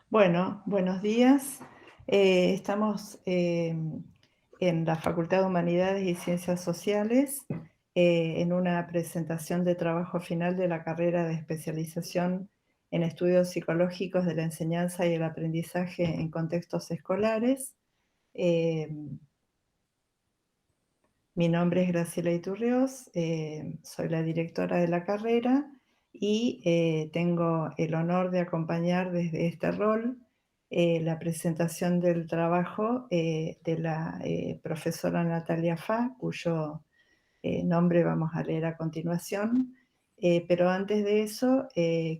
Bueno, buenos días. Estamos en la Facultad de Humanidades y Ciencias Sociales en una presentación de trabajo final de la carrera de especialización en estudios psicológicos de la enseñanza y el aprendizaje en contextos escolares. Eh, Mi nombre es Graciela Iturriós, soy la directora de la carrera y tengo el honor de acompañar desde este rol la presentación del trabajo de la profesora Natalia Fa, cuyo nombre vamos a leer a continuación. Pero antes de eso,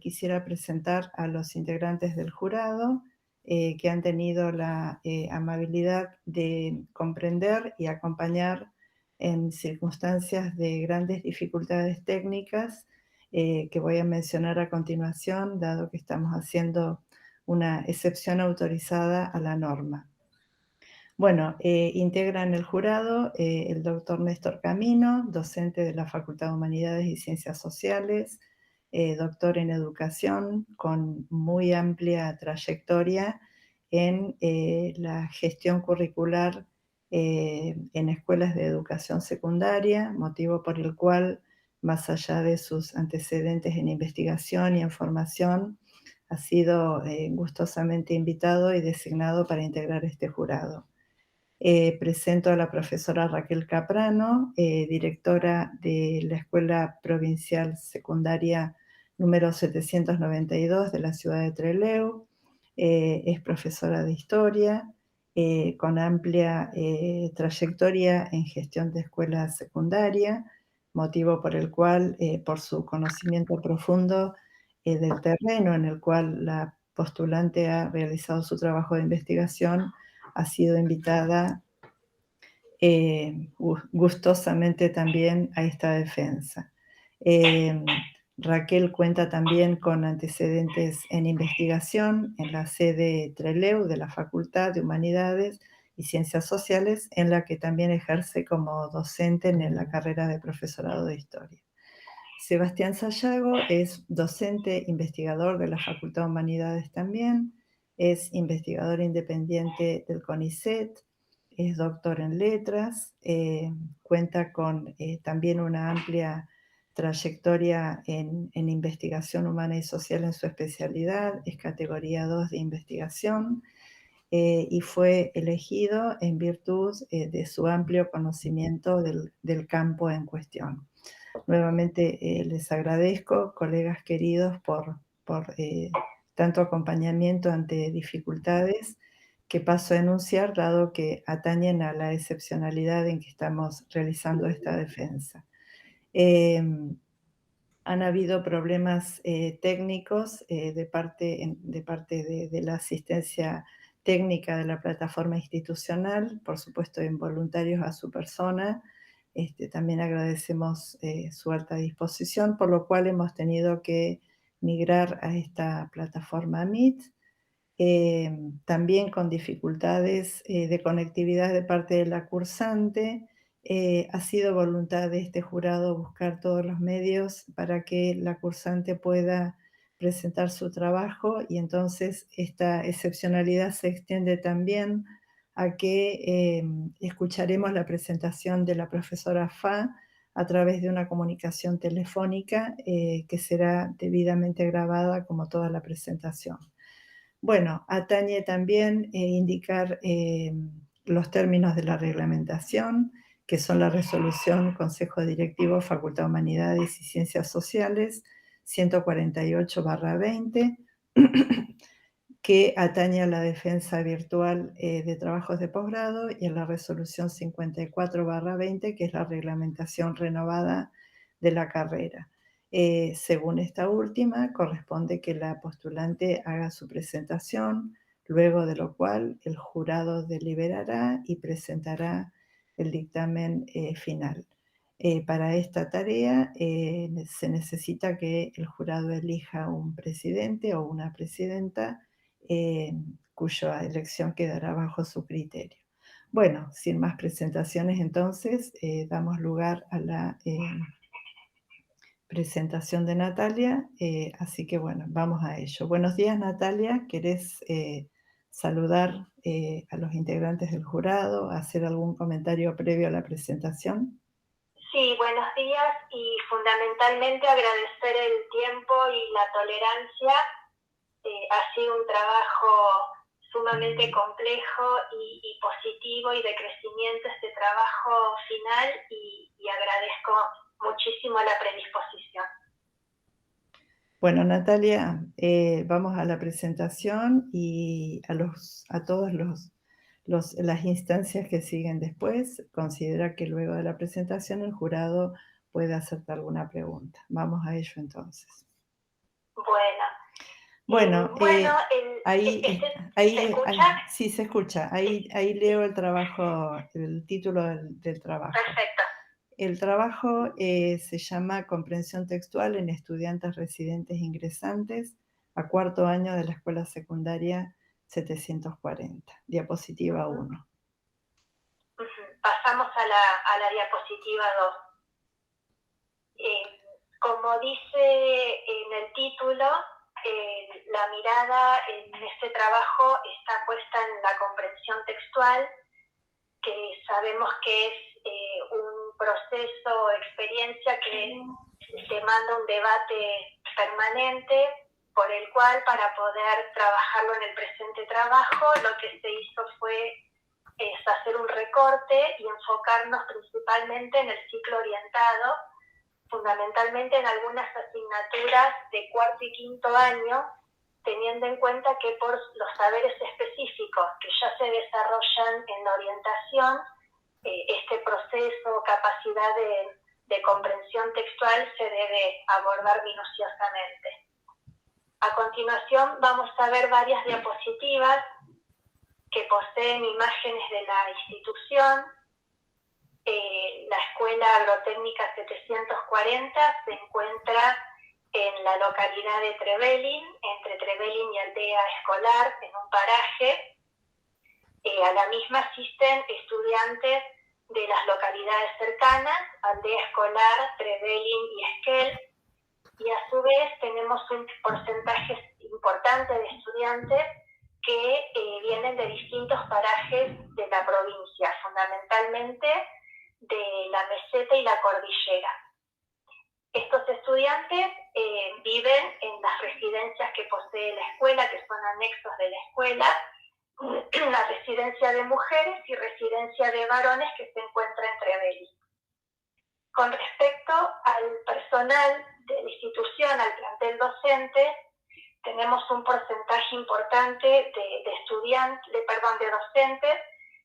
quisiera presentar a los integrantes del jurado que han tenido la amabilidad de comprender y acompañar en circunstancias de grandes dificultades técnicas que voy a mencionar a continuación, dado que estamos haciendo una excepción autorizada a la norma. Bueno, integran el jurado el doctor Néstor Camino, docente de la Facultad de Humanidades y Ciencias Sociales, doctor en educación con muy amplia trayectoria en la gestión curricular en escuelas de educación secundaria, motivo por el cual, más allá de sus antecedentes en investigación y en formación, ha sido gustosamente invitado y designado para integrar este jurado. Presento a la profesora Raquel Caprano, directora de la Escuela Provincial Secundaria número 792 de la ciudad de Trelew. Es profesora de historia, con amplia trayectoria en gestión de escuela secundaria, motivo por el cual, por su conocimiento profundo del terreno en el cual la postulante ha realizado su trabajo de investigación, ha sido invitada gustosamente también a esta defensa. Eh, Raquel cuenta también con antecedentes en investigación en la sede Trelew de la Facultad de Humanidades y Ciencias Sociales, en la que también ejerce como docente en la carrera de profesorado de Historia. Sebastián Sayago es docente investigador de la Facultad de Humanidades también, es investigador independiente del CONICET, es doctor en letras, cuenta con también una amplia trayectoria en investigación humana y social en su especialidad, es categoría 2 de investigación y fue elegido en virtud de su amplio conocimiento del campo en cuestión. Nuevamente les agradezco, colegas queridos, por tanto acompañamiento ante dificultades que paso a enunciar, dado que atañen a la excepcionalidad en que estamos realizando esta defensa. Han habido problemas técnicos de parte de la asistencia técnica de la plataforma institucional, por supuesto involuntarios a su persona. También agradecemos su alta disposición, por lo cual hemos tenido que migrar a esta plataforma Meet. También con dificultades de conectividad de parte de la cursante. Ha sido voluntad de este jurado buscar todos los medios para que la cursante pueda presentar su trabajo, y entonces esta excepcionalidad se extiende también a que escucharemos la presentación de la profesora Fa a través de una comunicación telefónica que será debidamente grabada como toda la presentación. Bueno, atañe también indicar los términos de la reglamentación, que son la resolución Consejo Directivo Facultad de Humanidades y Ciencias Sociales 148/20, que atañe a la defensa virtual de trabajos de posgrado, y a la resolución 54/20, que es la reglamentación renovada de la carrera. Según esta última, corresponde que la postulante haga su presentación, luego de lo cual el jurado deliberará y presentará el dictamen final. Para esta tarea se necesita que el jurado elija un presidente o una presidenta, cuya elección quedará bajo su criterio. Bueno, sin más presentaciones, entonces, damos lugar a la presentación de Natalia, así que bueno, vamos a ello. Buenos días, Natalia. ¿Querés saludar a los integrantes del jurado, hacer algún comentario previo a la presentación? Sí, buenos días y fundamentalmente agradecer el tiempo y la tolerancia. Ha sido un trabajo sumamente complejo y positivo y de crecimiento este trabajo final y agradezco muchísimo la predisposición. Bueno, Natalia, vamos a la presentación y a todas las instancias que siguen después. Considera que luego de la presentación el jurado puede hacerte alguna pregunta. Vamos a ello entonces. Bueno, ¿se escucha? Sí se escucha. Ahí leo el trabajo, el título del trabajo. Perfecto. El trabajo se llama Comprensión textual en estudiantes residentes ingresantes a cuarto año de la escuela secundaria 740. Diapositiva 1. Pasamos a la diapositiva 2. Como dice en el título, la mirada en este trabajo está puesta en la comprensión textual, que sabemos que es un proceso o experiencia que demanda un debate permanente, por el cual, para poder trabajarlo en el presente trabajo, lo que se hizo fue hacer un recorte y enfocarnos principalmente en el ciclo orientado, fundamentalmente en algunas asignaturas de cuarto y quinto año, teniendo en cuenta que por los saberes específicos que ya se desarrollan en la orientación, este proceso o capacidad de comprensión textual se debe abordar minuciosamente. A continuación vamos a ver varias diapositivas que poseen imágenes de la institución. La Escuela Agrotécnica 740 se encuentra en la localidad de Trevelin, entre Trevelin y Aldea Escolar, en un paraje. A la misma asisten estudiantes de las localidades cercanas, Aldea Escolar, Trevelin y Esquel, y a su vez tenemos un porcentaje importante de estudiantes que vienen de distintos parajes de la provincia, fundamentalmente de la meseta y la cordillera. Estos estudiantes viven en las residencias que posee la escuela, que son anexos de la escuela, la residencia de mujeres y residencia de varones que se encuentra en Trevelin. Con respecto al personal de la institución, al plantel docente, tenemos un porcentaje importante de docentes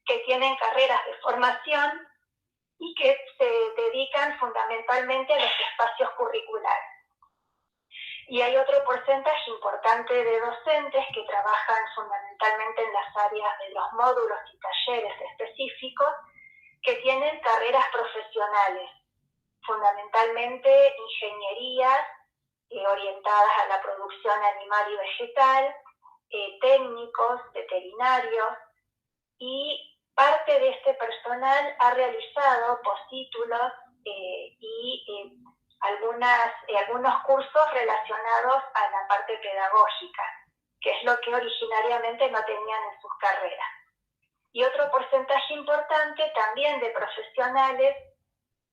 que tienen carreras de formación y que se dedican fundamentalmente a los espacios curriculares. Y hay otro porcentaje importante de docentes que trabajan fundamentalmente en las áreas de los módulos y talleres específicos que tienen carreras profesionales, fundamentalmente ingenierías orientadas a la producción animal y vegetal, técnicos, veterinarios, y parte de este personal ha realizado postítulos y algunos cursos relacionados a la parte pedagógica, que es lo que originariamente no tenían en sus carreras. Y otro porcentaje importante también de profesionales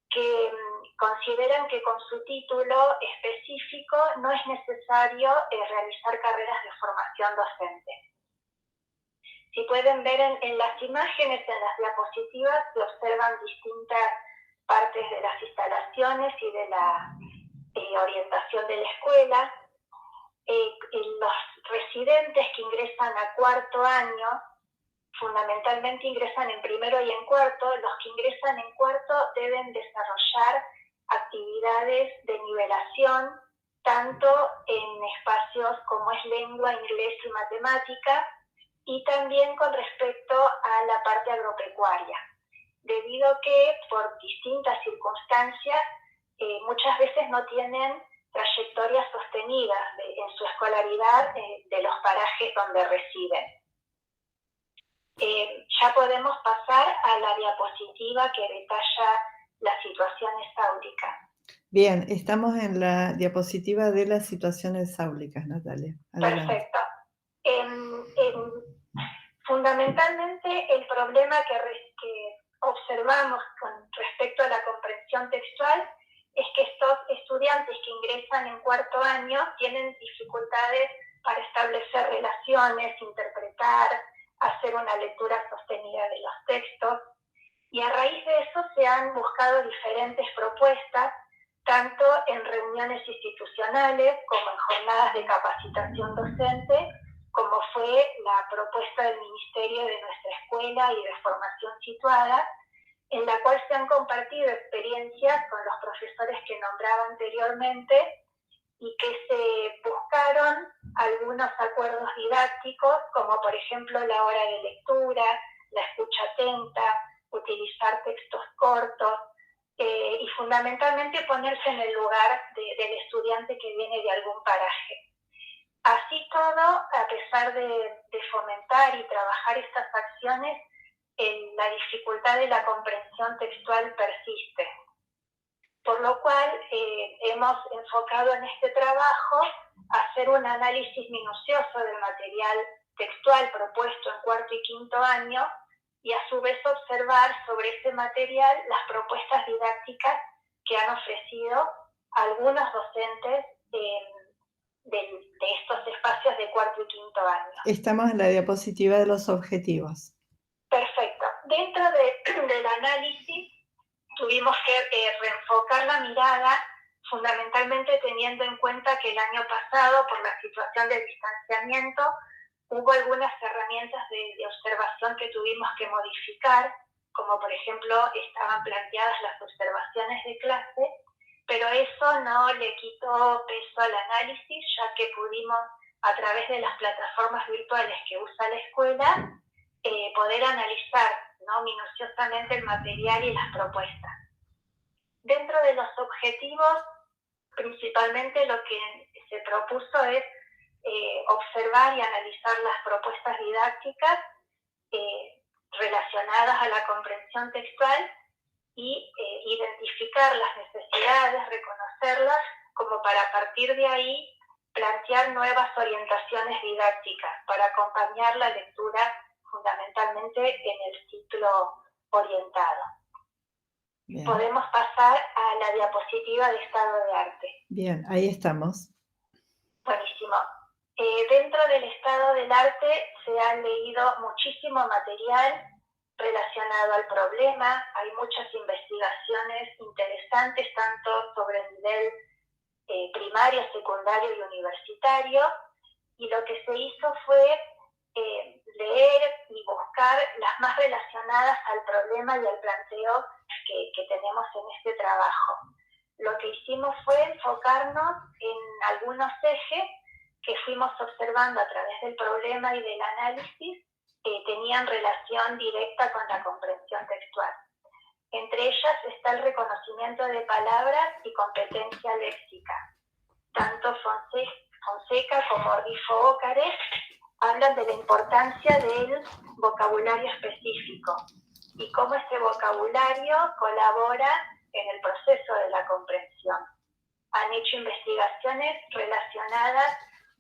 que consideran que con su título específico no es necesario realizar carreras de formación docente. Si pueden ver en las imágenes, en las diapositivas, se observan distintas partes de las instalaciones y de la orientación de la escuela. Los residentes que ingresan a cuarto año, fundamentalmente ingresan en primero y en cuarto. Los que ingresan en cuarto deben desarrollar actividades de nivelación, tanto en espacios como es lengua, inglés y matemática, y también con respecto a la parte agropecuaria, debido a que por distintas circunstancias muchas veces no tienen trayectorias sostenidas en su escolaridad de los parajes donde residen. Ya podemos pasar a la diapositiva que detalla la situación estáutica. Bien, estamos en la diapositiva de las situaciones áulicas, Natalia. Adelante. Perfecto. Fundamentalmente el problema que observamos con respecto a la comprensión textual es que estos estudiantes que ingresan en cuarto año tienen dificultades para establecer relaciones, interpretar, hacer una lectura sostenida de los textos, y a raíz de eso se han buscado diferentes propuestas, tanto en reuniones institucionales como en jornadas de capacitación docente, como fue la propuesta del Ministerio de nuestra escuela y de formación situada, en la cual se han compartido experiencias con los profesores que nombraba anteriormente y que se buscaron algunos acuerdos didácticos, como por ejemplo la hora de lectura, la escucha atenta, utilizar textos cortos, y fundamentalmente ponerse en el lugar del estudiante que viene de algún paraje. Así todo, a pesar de fomentar y trabajar estas acciones, la dificultad de la comprensión textual persiste. Por lo cual hemos enfocado en este trabajo hacer un análisis minucioso del material textual propuesto en cuarto y quinto año y a su vez observar sobre ese material las propuestas didácticas que han ofrecido algunos docentes de estos espacios de cuarto y quinto año. Estamos en la diapositiva de los objetivos. Perfecto. Dentro del análisis tuvimos que reenfocar la mirada, fundamentalmente teniendo en cuenta que el año pasado, por la situación de distanciamiento, hubo algunas herramientas de observación que tuvimos que modificar, como por ejemplo estaban planteadas las observaciones de clase, pero eso no le quitó peso al análisis, ya que pudimos, a través de las plataformas virtuales que usa la escuela, poder analizar, ¿no?, minuciosamente el material y las propuestas. Dentro de los objetivos, principalmente lo que se propuso es observar y analizar las propuestas didácticas relacionadas a la comprensión textual y identificar las necesidades, reconocerlas, como para a partir de ahí plantear nuevas orientaciones didácticas para acompañar la lectura fundamentalmente en el ciclo orientado. Bien. Podemos pasar a la diapositiva de estado de arte. Bien, ahí estamos. Buenísimo. Dentro del estado del arte se han leído muchísimo material relacionado al problema. Hay muchas investigaciones interesantes, tanto sobre el nivel primario, secundario y universitario. Y lo que se hizo fue leer y buscar las más relacionadas al problema y al planteo que tenemos en este trabajo. Lo que hicimos fue enfocarnos en algunos ejes que fuimos observando a través del problema y del análisis que tenían relación directa con la comprensión textual. Entre ellas está el reconocimiento de palabras y competencia léxica. Tanto Fonseca como Rifo Ócares hablan de la importancia del vocabulario específico y cómo ese vocabulario colabora en el proceso de la comprensión. Han hecho investigaciones relacionadas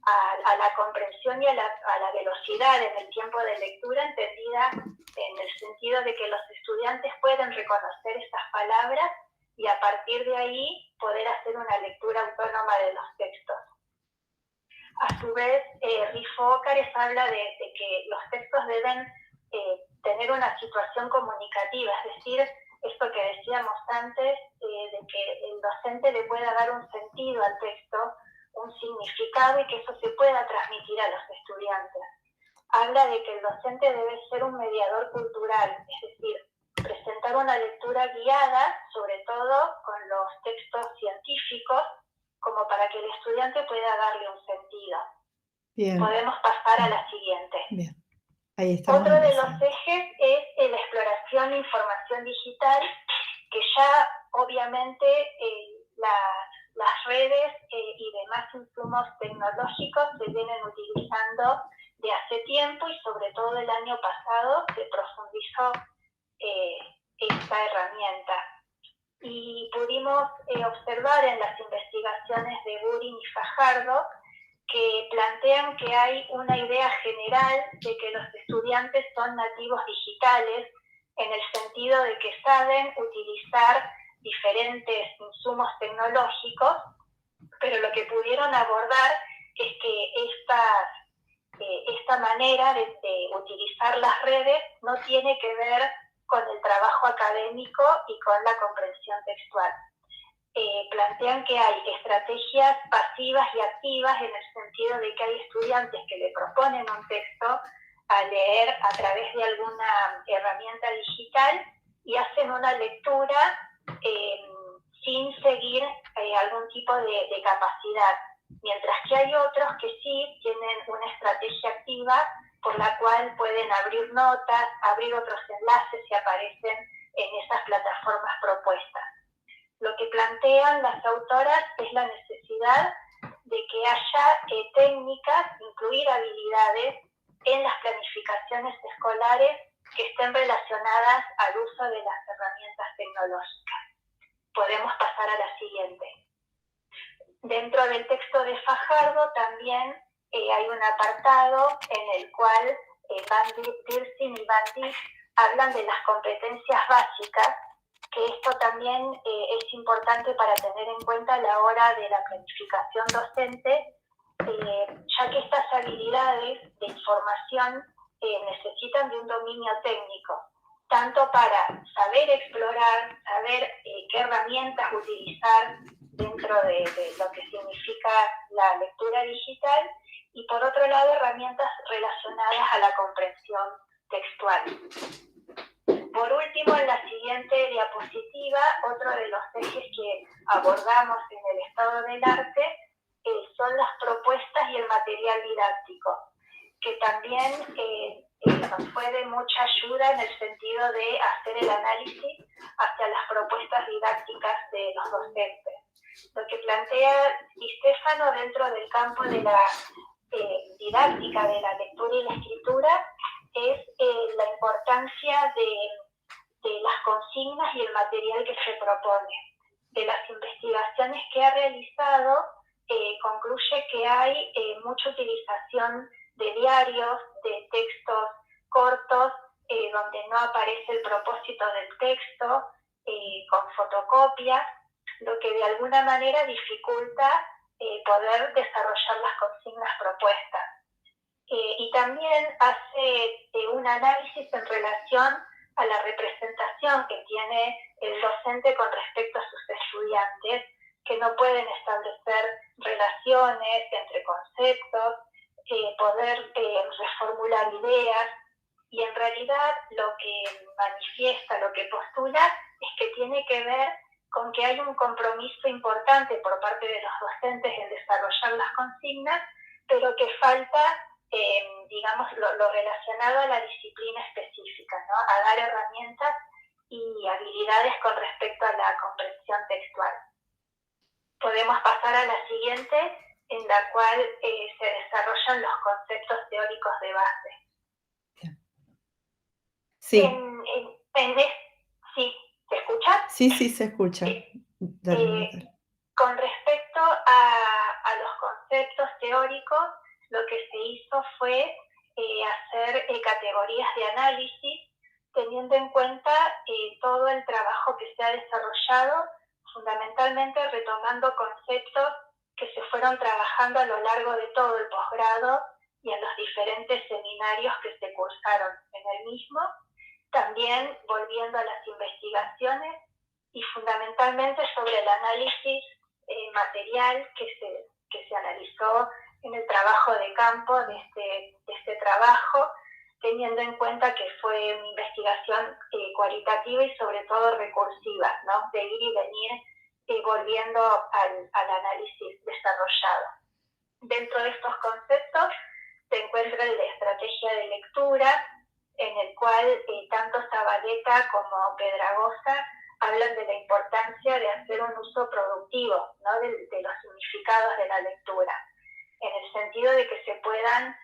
a la comprensión y a la velocidad en el tiempo de lectura, entendida en el sentido de que los estudiantes pueden reconocer estas palabras y a partir de ahí poder hacer una lectura autónoma de los textos. A su vez, Rifo Ócares habla de que los textos deben tener una situación comunicativa, es decir, esto que decíamos antes, de que el docente le pueda dar un sentido al texto, un significado y que eso se pueda transmitir a los estudiantes. Habla de que el docente debe ser un mediador cultural, es decir, presentar una lectura guiada, sobre todo con los textos científicos, como para que el estudiante pueda darle un sentido. Bien. Podemos pasar a la siguiente. Bien. Ahí estamos. Otro de los ejes es la exploración de información digital, que ya obviamente las redes y demás insumos tecnológicos se vienen utilizando de hace tiempo y sobre todo el año pasado se profundizó esta herramienta. y pudimos observar en las investigaciones de Burin y Fajardo que plantean que hay una idea general de que los estudiantes son nativos digitales en el sentido de que saben utilizar diferentes insumos tecnológicos, pero lo que pudieron abordar es que esta manera de utilizar las redes no tiene que ver con el trabajo académico y con la comprensión textual. Plantean que hay estrategias pasivas y activas en el sentido de que hay estudiantes que le proponen un texto a leer a través de alguna herramienta digital y hacen una lectura sin seguir algún tipo de capacidad, mientras que hay otros que sí tienen una estrategia activa por la cual pueden abrir notas, abrir otros enlaces y aparecen en esas plataformas propuestas. Lo que plantean las autoras es la necesidad de que haya técnicas, incluir habilidades en las planificaciones escolares que estén relacionadas al uso de las herramientas tecnológicas. Podemos pasar a la siguiente. Dentro del texto de Fajardo también hay un apartado en el cual Van Deersin y Van Dijk hablan de las competencias básicas, que esto también es importante para tener en cuenta a la hora de la planificación docente, ya que estas habilidades de información necesitan de un dominio técnico, tanto para saber explorar, saber qué herramientas utilizar dentro de lo que significa la lectura digital, y por otro lado herramientas relacionadas a la comprensión textual. Por último, en la siguiente diapositiva, otro de los ejes que abordamos en el estado del arte son las propuestas y el material didáctico, que también nos fue de mucha ayuda en el sentido de hacer el análisis hacia las propuestas didácticas de los docentes. Lo que plantea Di Stefano dentro del campo de la didáctica de la lectura y la escritura es la importancia de las consignas y el material que se propone. De las investigaciones que ha realizado, concluye que hay mucha utilización de diarios, de textos cortos, donde no aparece el propósito del texto, con fotocopias, lo que de alguna manera dificulta poder desarrollar las consignas propuestas. Y también hace un análisis en relación a la representación que tiene el docente con respecto a sus estudiantes, que no pueden establecer relaciones entre conceptos, poder reformular ideas, y en realidad lo que manifiesta, lo que postula, es que tiene que ver con que hay un compromiso importante por parte de los docentes en desarrollar las consignas, pero que falta digamos, lo relacionado a la disciplina específica, ¿no? A dar herramientas y habilidades con respecto a la comprensión textual. Podemos pasar a la siguiente, en la cual se desarrollan los conceptos teóricos de base. Sí. ¿Sí? ¿Se escucha? Sí, se escucha. Dale. Con respecto a los conceptos teóricos, lo que se hizo fue hacer categorías de análisis, teniendo en cuenta todo el trabajo que se ha desarrollado, fundamentalmente retomando conceptos que se fueron trabajando a lo largo de todo el posgrado y en los diferentes seminarios que se cursaron en el mismo, también volviendo a las investigaciones y fundamentalmente sobre el análisis material que se analizó en el trabajo de campo de este trabajo, teniendo en cuenta que fue una investigación cualitativa y sobre todo recursiva, ¿no? De ir y venir volviendo al análisis desarrollado. Dentro de estos conceptos se encuentra el de estrategia de lectura, en el cual tanto Zabaleta como Pedragosa hablan de la importancia de hacer un uso productivo, ¿no? de los significados de la lectura, en el sentido de que se puedan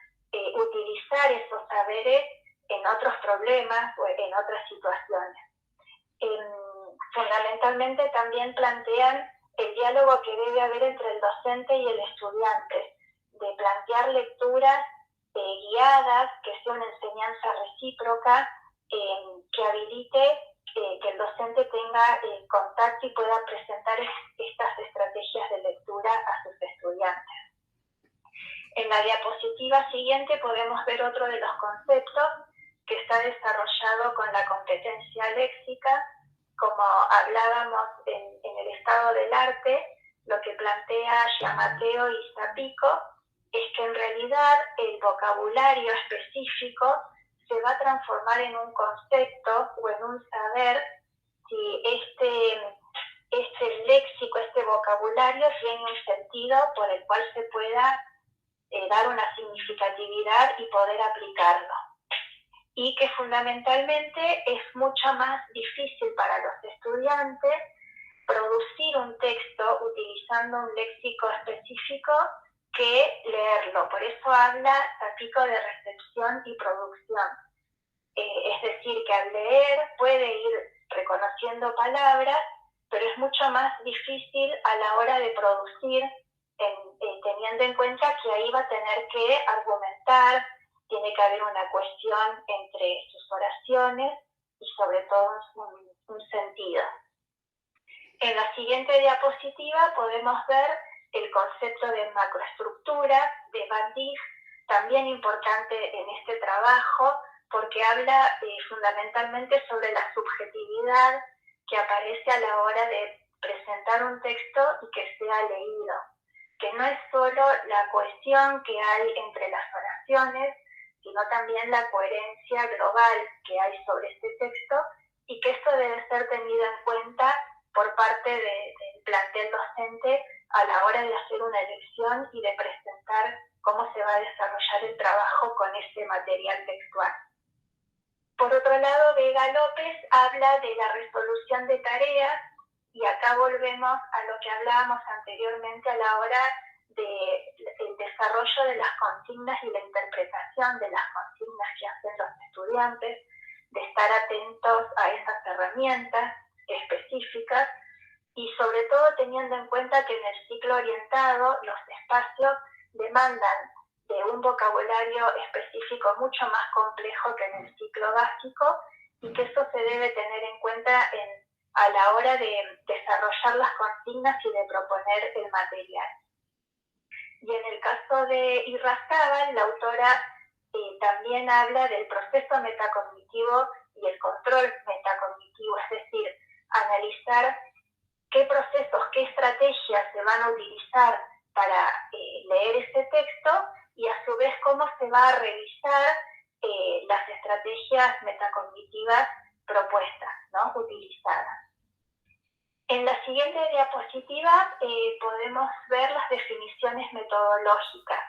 utilizar esos saberes en otros problemas o en otras situaciones. Fundamentalmente también plantean el diálogo que debe haber entre el docente y el estudiante, de plantear lecturas guiadas, que sea una enseñanza recíproca, que habilite que el docente tenga contacto y pueda presentar estas estrategias de lectura a sus estudiantes. En la diapositiva siguiente podemos ver otro de los conceptos que está desarrollado con la competencia léxica. Como hablábamos en el estado del arte, lo que plantea Giammatteo y Zapico es que en realidad el vocabulario específico se va a transformar en un concepto o en un saber si este léxico, este vocabulario tiene un sentido por el cual se pueda dar una significatividad y poder aplicarlo. Y que fundamentalmente es mucho más difícil para los estudiantes producir un texto utilizando un léxico específico que leerlo. Por eso habla Zapico de recepción y producción. Es decir, que al leer puede ir reconociendo palabras, pero es mucho más difícil a la hora de producir, teniendo en cuenta que ahí va a tener que argumentar, tiene que haber una cohesión entre sus oraciones y sobre todo un sentido. En la siguiente diapositiva podemos ver el concepto de macroestructura de Van Dijk, también importante en este trabajo, porque habla fundamentalmente sobre la subjetividad que aparece a la hora de presentar un texto y que sea leído, que no es solo la cohesión que hay entre las oraciones, sino también la coherencia global que hay sobre este texto, y que esto debe ser tenido en cuenta por parte del plantel docente a la hora de hacer una elección y de presentar cómo se va a desarrollar el trabajo con ese material textual. Por otro lado, Vega López habla de la resolución de tareas, y acá volvemos a lo que hablábamos anteriormente a la hora del desarrollo de las consignas y la interpretación de las consignas que hacen los estudiantes, de estar atentos a esas herramientas específicas y sobre todo teniendo en cuenta que en el ciclo orientado los espacios demandan de un vocabulario específico mucho más complejo que en el ciclo básico, y que eso se debe tener en cuenta a la hora de desarrollar las consignas y de proponer el material. Y en el caso de Irrazábal, la autora también habla del proceso metacognitivo y el control metacognitivo, es decir, analizar qué procesos, qué estrategias se van a utilizar para leer ese texto, y a su vez cómo se va a revisar las estrategias metacognitivas propuestas, ¿no? Utilizadas. En la siguiente diapositiva podemos ver las definiciones metodológicas.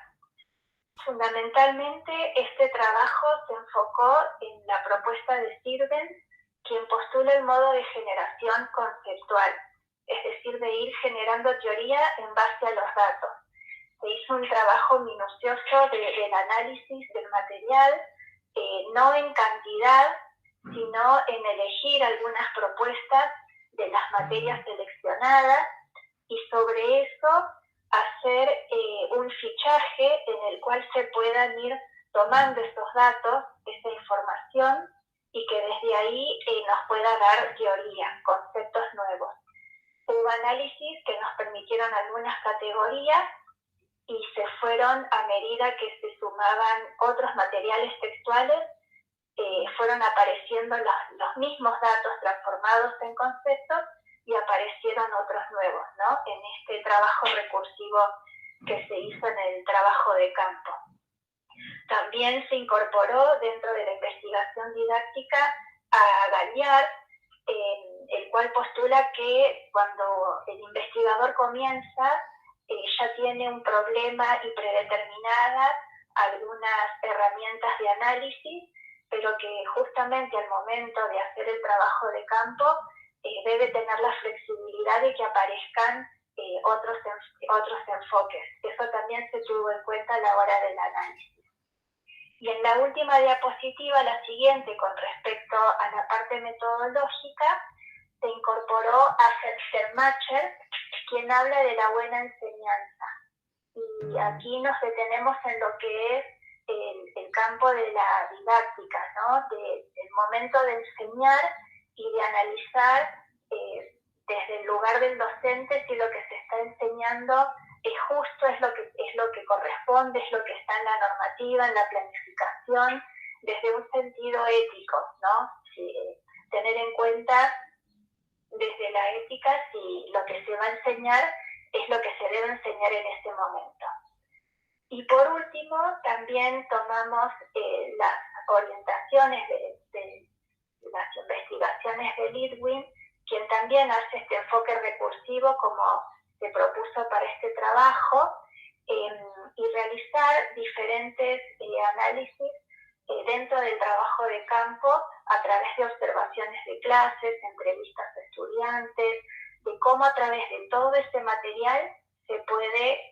Fundamentalmente, este trabajo se enfocó en la propuesta de Sirven, quien postula el modo de generación conceptual, es decir, de ir generando teoría en base a los datos. Se hizo un trabajo minucioso del análisis del material, no en cantidad, sino en elegir algunas propuestas de las materias seleccionadas, y sobre eso hacer un fichaje en el cual se puedan ir tomando esos datos, esa información, y que desde ahí nos pueda dar teoría, conceptos nuevos. Hubo análisis que nos permitieron algunas categorías, y se fueron, a medida que se sumaban otros materiales textuales, fueron apareciendo los mismos datos transformados en conceptos, y aparecieron otros nuevos, ¿no? En este trabajo recursivo que se hizo en el trabajo de campo. También se incorporó dentro de la investigación didáctica a Galliard, el cual postula que cuando el investigador comienza, ya tiene un problema y predeterminadas algunas herramientas de análisis, pero que justamente al momento de hacer el trabajo de campo debe tener la flexibilidad de que aparezcan otros enfoques. Eso también se tuvo en cuenta a la hora del análisis. Y en la última diapositiva, la siguiente, con respecto a la parte metodológica, se incorporó Asher Schermacher, quien habla de la buena enseñanza. Y aquí nos detenemos en lo que es el campo de la didáctica, ¿no? Del momento de enseñar y de analizar desde el lugar del docente si lo que se está enseñando es justo, es lo que corresponde, es lo que está en la normativa, en la planificación, desde un sentido ético, ¿no? Tener en cuenta desde la ética si lo que se va a enseñar es lo que se debe enseñar en ese momento. Y por último, también tomamos las orientaciones de las investigaciones de Litwin, quien también hace este enfoque recursivo como se propuso para este trabajo, y realizar diferentes análisis dentro del trabajo de campo a través de observaciones de clases, entrevistas a estudiantes, de cómo a través de todo ese material se puede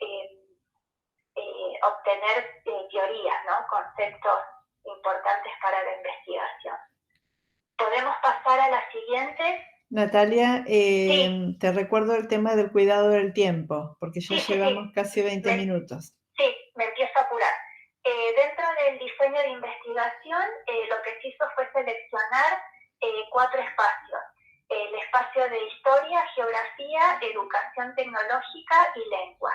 obtener teorías, ¿no? Conceptos importantes para la investigación. ¿Podemos pasar a la siguiente? Natalia, Sí. te recuerdo el tema del cuidado del tiempo, porque ya llevamos casi 20 minutos. Sí, me empiezo a apurar. Dentro del diseño de investigación, lo que se hizo fue seleccionar 4 espacios. El espacio de historia, geografía, educación tecnológica y lengua.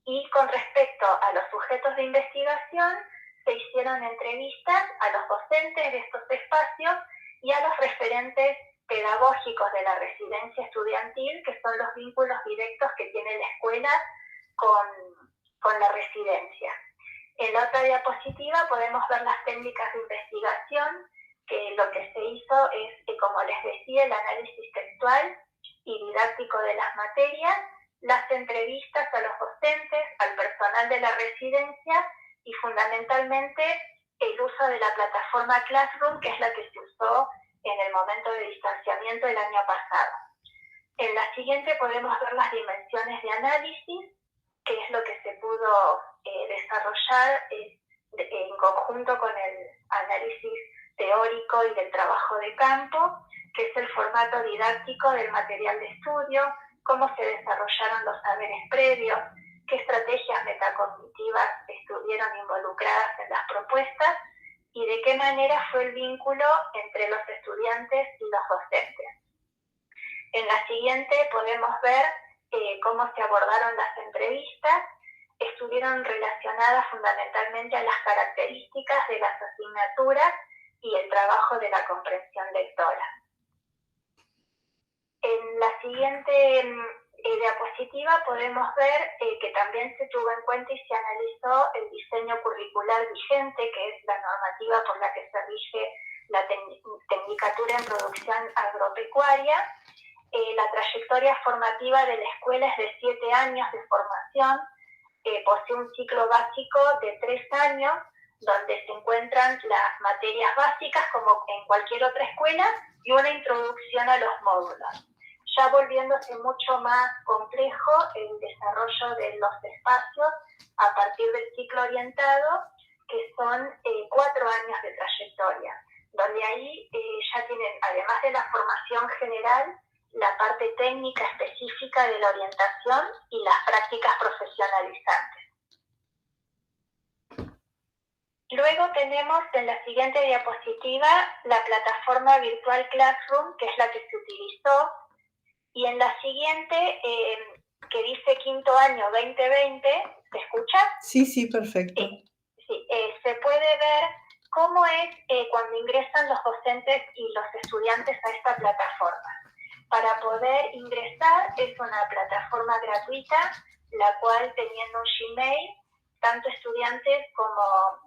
Y con respecto a los sujetos de investigación, se hicieron entrevistas a los docentes de estos espacios y a los referentes pedagógicos de la residencia estudiantil, que son los vínculos directos que tiene la escuela con la residencia. En la otra diapositiva podemos ver las técnicas de investigación, que lo que se hizo es, como les decía, el análisis textual y didáctico de las materias, las entrevistas a los docentes, al personal de la residencia y fundamentalmente el uso de la plataforma Classroom, que es la que se usó en el momento de distanciamiento el año pasado. En la siguiente podemos ver las dimensiones de análisis, que es lo que se pudo desarrollar en conjunto con el análisis teórico y del trabajo de campo, que es el formato didáctico del material de estudio, cómo se desarrollaron los saberes previos, qué estrategias metacognitivas estuvieron involucradas en las propuestas y de qué manera fue el vínculo entre los estudiantes y los docentes. En la siguiente podemos ver cómo se abordaron las entrevistas. Estuvieron relacionadas fundamentalmente a las características de las asignaturas y el trabajo de la comprensión lectora. En la siguiente diapositiva podemos ver que también se tuvo en cuenta y se analizó el diseño curricular vigente, que es la normativa por la que se rige la Tecnicatura en Producción Agropecuaria. La trayectoria formativa de la escuela es de 7 años de formación, posee un ciclo básico de 3 años, donde se encuentran las materias básicas como en cualquier otra escuela y una introducción a los módulos. Ya volviéndose mucho más complejo el desarrollo de los espacios a partir del ciclo orientado, que son 4 años de trayectoria, donde ahí ya tienen, además de la formación general, la parte técnica específica de la orientación y las prácticas profesionalizantes. Luego tenemos en la siguiente diapositiva la plataforma virtual Classroom, que es la que se utilizó, y en la siguiente, que dice quinto año 2020, ¿se escucha? Sí, sí, perfecto. Sí, se puede ver cómo es cuando ingresan los docentes y los estudiantes a esta plataforma. Para poder ingresar es una plataforma gratuita, la cual teniendo un Gmail, tanto estudiantes como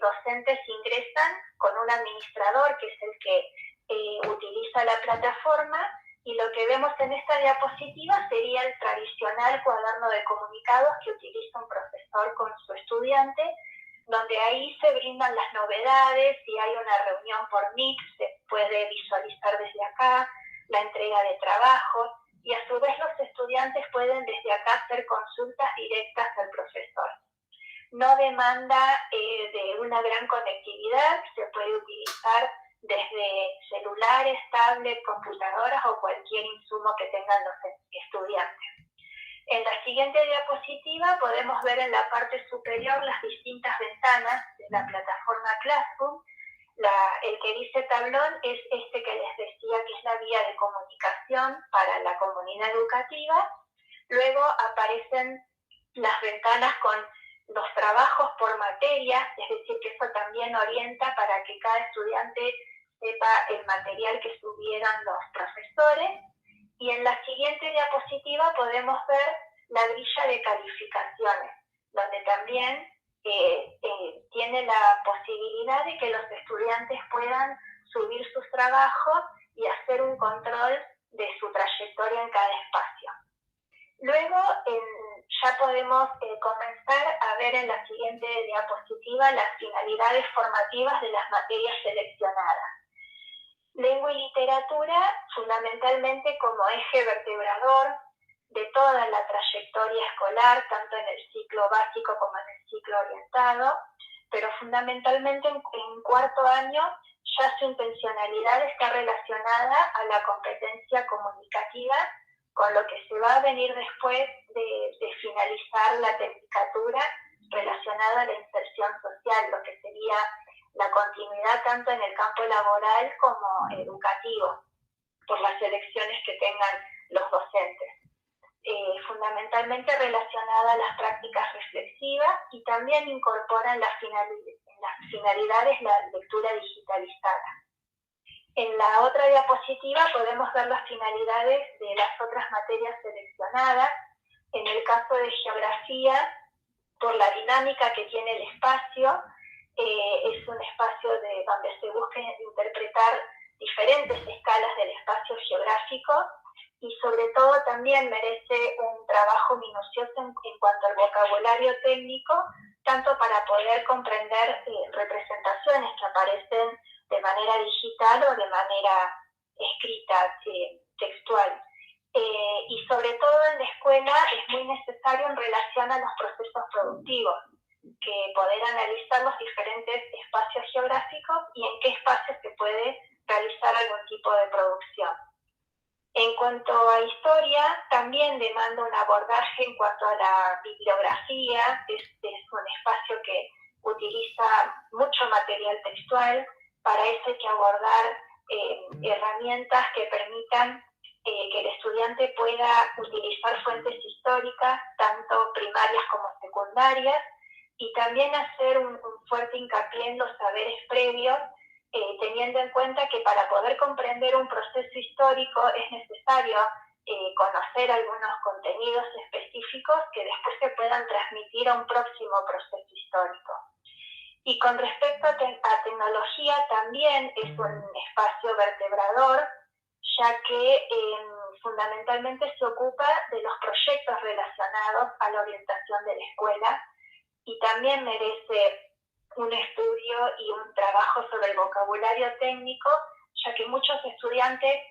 docentes ingresan con un administrador que es el que utiliza la plataforma, y lo que vemos en esta diapositiva sería el tradicional cuaderno de comunicados que utiliza un profesor con su estudiante, donde ahí se brindan las novedades, si hay una reunión por Meet se puede visualizar desde acá, la entrega de trabajos, y a su vez los estudiantes pueden desde acá hacer consultas directas al profesor. No demanda de una gran conectividad, se puede utilizar desde celulares, tablets, computadoras o cualquier insumo que tengan los estudiantes. En la siguiente diapositiva podemos ver en la parte superior las distintas ventanas de la plataforma Classroom. El que dice tablón es este que les decía que es la vía de comunicación para la comunidad educativa. Luego aparecen las ventanas con los trabajos por materia, es decir, que eso también orienta para que cada estudiante sepa el material que subieron los profesores. Y en la siguiente diapositiva podemos ver la grilla de calificaciones, donde también tiene la posibilidad de que los estudiantes puedan subir sus trabajos y hacer un control de su trayectoria en cada espacio. Luego ya podemos comenzar a ver en la siguiente diapositiva las finalidades formativas de las materias seleccionadas. Lengua y literatura fundamentalmente como eje vertebrador de toda la trayectoria escolar, tanto en el ciclo básico como en el ciclo orientado, pero fundamentalmente en cuarto año ya su intencionalidad está relacionada a la competencia comunicativa, con lo que se va a venir después de finalizar la tecnicatura relacionada a la inserción social, lo que sería la continuidad tanto en el campo laboral como educativo, por las elecciones que tengan los docentes. Fundamentalmente relacionada a las prácticas reflexivas y también incorporan las finalidades la lectura digitalizada. En la otra diapositiva podemos ver las finalidades de las otras materias seleccionadas. En el caso de geografía, por la dinámica que tiene el espacio, es un espacio donde se busca interpretar diferentes escalas del espacio geográfico y sobre todo también merece un trabajo minucioso en cuanto al vocabulario técnico, tanto para poder comprender representaciones que aparecen de manera digital o de manera escrita, textual. Y sobre todo en la escuela es muy necesario en relación a los procesos productivos, que poder analizar los diferentes espacios geográficos y en qué espacios se puede realizar algún tipo de producción. En cuanto a historia, también demanda un abordaje en cuanto a la bibliografía, es un espacio que utiliza mucho material textual, para eso hay que abordar herramientas que permitan que el estudiante pueda utilizar fuentes históricas, tanto primarias como secundarias, y también hacer un fuerte hincapié en los saberes previos, teniendo en cuenta que para poder comprender un proceso histórico es necesario conocer algunos contenidos específicos que después se puedan transmitir a un próximo proceso histórico. Y con respecto a tecnología, también es un espacio vertebrador, ya que fundamentalmente se ocupa de los proyectos relacionados a la orientación de la escuela y también merece un estudio y un trabajo sobre el vocabulario técnico, ya que muchos estudiantes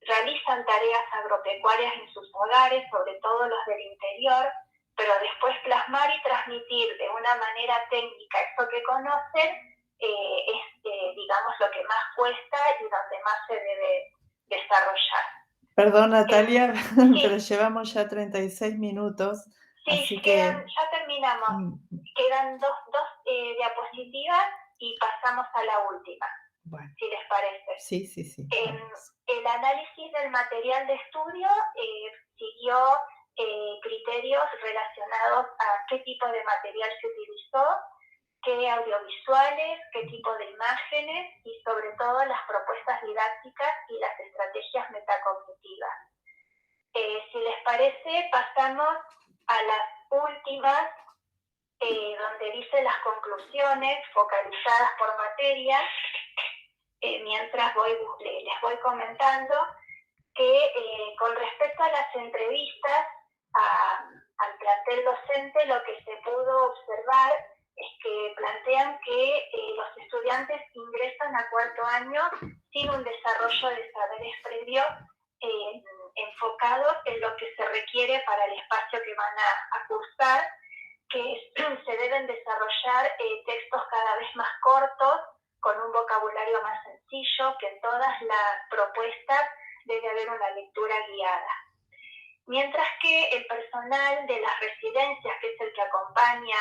realizan tareas agropecuarias en sus hogares, sobre todo los del interior, pero después plasmar y transmitir de una manera técnica eso que conocen es, digamos, lo que más cuesta y donde más se debe desarrollar. Perdón, Natalia, sí. pero llevamos ya 36 minutos. Sí, así que ya terminamos. Quedan dos diapositivas y pasamos a la última, bueno, si les parece. Sí. El análisis del material de estudio siguió criterios relacionados a qué tipo de material se utilizó, qué audiovisuales, qué tipo de imágenes y sobre todo las propuestas didácticas y las estrategias metacognitivas. Si les parece, pasamos a las últimas, donde dice las conclusiones focalizadas por materia, mientras les voy comentando que con respecto a las entrevistas al plantel docente, lo que se pudo observar es que plantean que los estudiantes ingresan a cuarto año sin un desarrollo de saberes previos enfocados en lo que se requiere para el espacio que van a cursar, que se deben desarrollar textos cada vez más cortos, con un vocabulario más sencillo, que en todas las propuestas debe haber una lectura guiada. Mientras que el personal de las residencias, que es el que acompaña,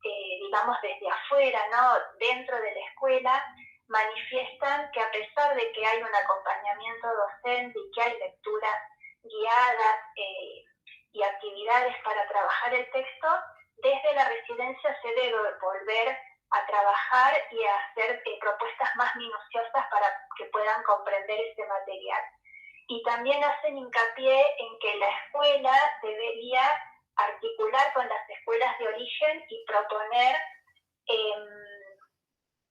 digamos, desde afuera, ¿no? Dentro de la escuela, manifiestan que a pesar de que hay un acompañamiento docente y que hay lecturas guiadas y actividades para trabajar el texto, desde la residencia se debe volver a trabajar y a hacer propuestas más minuciosas para que puedan comprender este material. Y también hacen hincapié en que la escuela debería articular con las escuelas de origen y proponer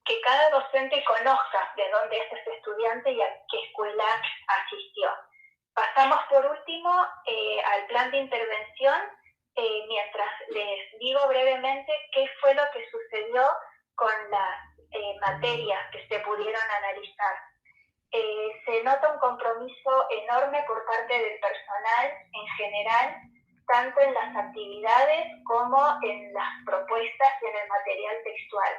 que cada docente conozca de dónde es ese estudiante y a qué escuela asistió. Pasamos por último al plan de intervención, mientras les digo brevemente qué fue lo que sucedió con las materias que se pudieron analizar. Se nota un compromiso enorme por parte del personal en general, tanto en las actividades como en las propuestas y en el material textual.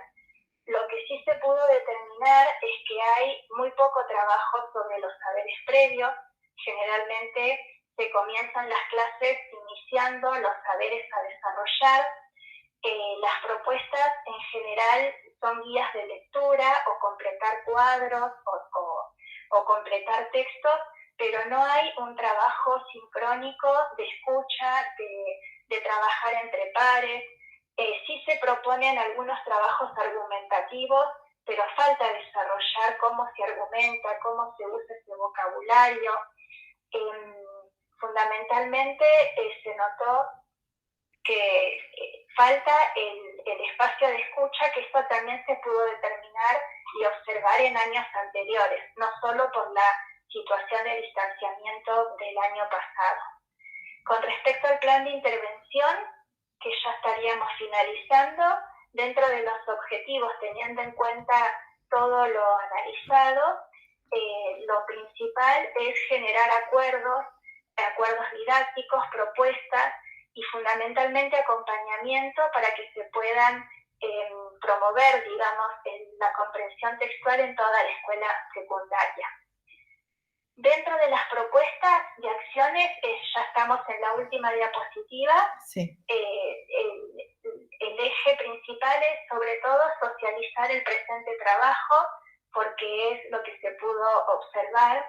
Lo que sí se pudo determinar es que hay muy poco trabajo sobre los saberes previos. Generalmente se comienzan las clases iniciando los saberes a desarrollar. Las propuestas en general son guías de lectura o completar cuadros o completar textos, pero no hay un trabajo sincrónico de escucha, de trabajar entre pares. Sí se proponen algunos trabajos argumentativos, pero falta desarrollar cómo se argumenta, cómo se usa ese vocabulario. Fundamentalmente se notó que falta el espacio de escucha, que esto también se pudo determinar y observar en años anteriores, no solo por la situación de distanciamiento del año pasado. Con respecto al plan de intervención, que ya estaríamos finalizando, dentro de los objetivos, teniendo en cuenta todo lo analizado, lo principal es generar acuerdos didácticos, propuestas y fundamentalmente acompañamiento para que se puedan promover, digamos, la comprensión textual en toda la escuela secundaria. Dentro de las propuestas de acciones, ya estamos en la última diapositiva. Sí. El eje principal es sobre todo socializar el presente trabajo, porque es lo que se pudo observar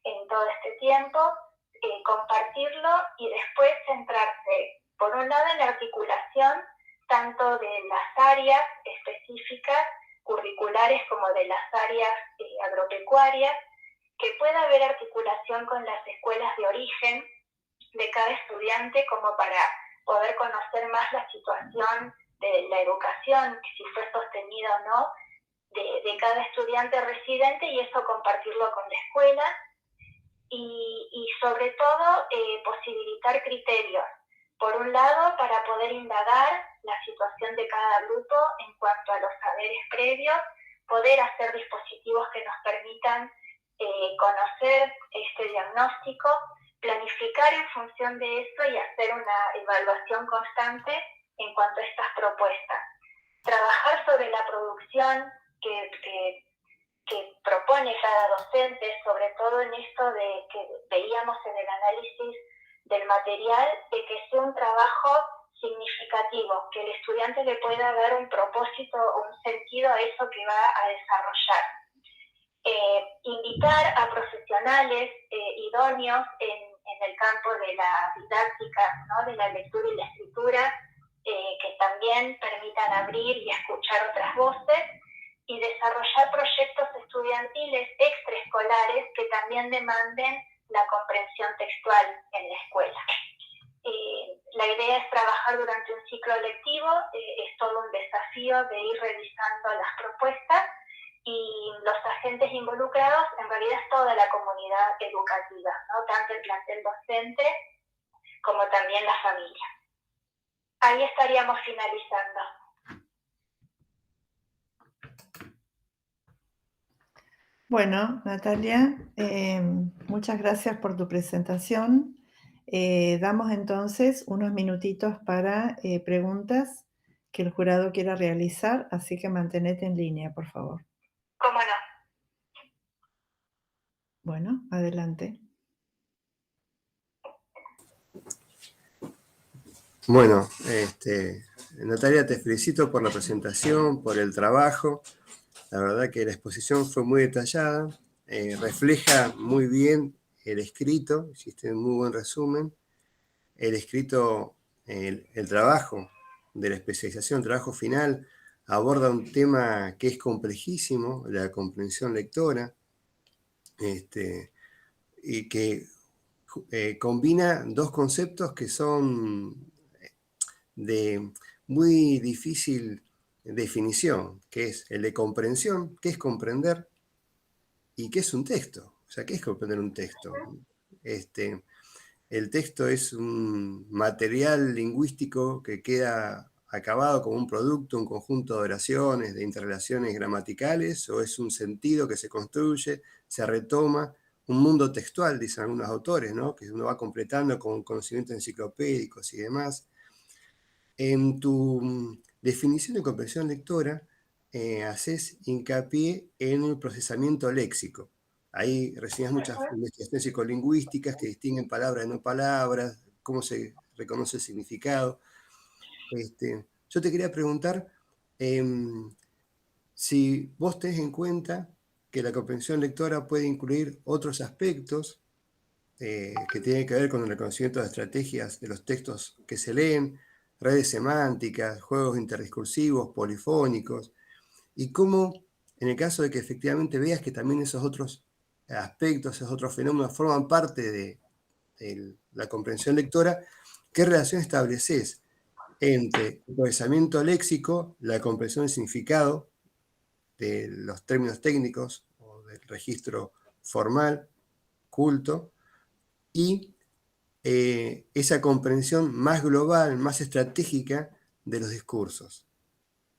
en todo este tiempo, compartirlo y después centrarse, por un lado, en la articulación tanto de las áreas específicas curriculares como de las áreas agropecuarias, que pueda haber articulación con las escuelas de origen de cada estudiante como para poder conocer más la situación de la educación, si fue sostenida o no, de cada estudiante residente, y eso compartirlo con la escuela. Y sobre todo posibilitar criterios. Por un lado, para poder indagar la situación de cada grupo en cuanto a los saberes previos, poder hacer dispositivos que nos permitan conocer este diagnóstico, planificar en función de eso y hacer una evaluación constante en cuanto a estas propuestas. Trabajar sobre la producción que propone cada docente, sobre todo en esto de que veíamos en el análisis del material, de que sea un trabajo significativo, que el estudiante le pueda dar un propósito o un sentido a eso que va a desarrollar. Invitar a profesionales idóneos en el campo de la didáctica, ¿no? De la lectura y la escritura, que también permitan abrir y escuchar otras voces, y desarrollar proyectos estudiantiles extraescolares que también demanden la comprensión textual en la escuela. La idea es trabajar durante un ciclo lectivo, es todo un desafío de ir revisando las propuestas, y los agentes involucrados en realidad es toda la comunidad educativa, ¿no? Tanto el plantel docente como también la familia. Ahí estaríamos finalizando. Bueno, Natalia, muchas gracias por tu presentación. Damos entonces unos minutitos para preguntas que el jurado quiera realizar, así que mantenete en línea, por favor. ¿Cómo no? Bueno, adelante. Bueno, Natalia, te felicito por la presentación, por el trabajo. La verdad que la exposición fue muy detallada, refleja muy bien el escrito, hiciste un muy buen resumen. El escrito, el trabajo de la especialización, el trabajo final, aborda un tema que es complejísimo, la comprensión lectora, y que combina dos conceptos que son de muy difícil definición, que es el de comprensión, qué es comprender y qué es un texto. O sea, ¿qué es comprender un texto? El texto es un material lingüístico que queda acabado como un producto, un conjunto de oraciones, de interrelaciones gramaticales, o es un sentido que se construye, se retoma, un mundo textual, dicen algunos autores, ¿no? Que uno va completando con conocimientos enciclopédicos y demás. En tu definición de comprensión lectora, haces hincapié en el procesamiento léxico. Ahí recibías muchas investigaciones psicolingüísticas que distinguen palabras de no palabras, cómo se reconoce el significado. Yo te quería preguntar si vos tenés en cuenta que la comprensión lectora puede incluir otros aspectos que tienen que ver con el reconocimiento de estrategias de los textos que se leen, redes semánticas, juegos interdiscursivos, polifónicos, y cómo, en el caso de que efectivamente veas que también esos otros aspectos, esos otros fenómenos forman parte de la comprensión lectora, ¿qué relación estableces entre el procesamiento léxico, la comprensión del significado de los términos técnicos o del registro formal, culto, y esa comprensión más global, más estratégica de los discursos?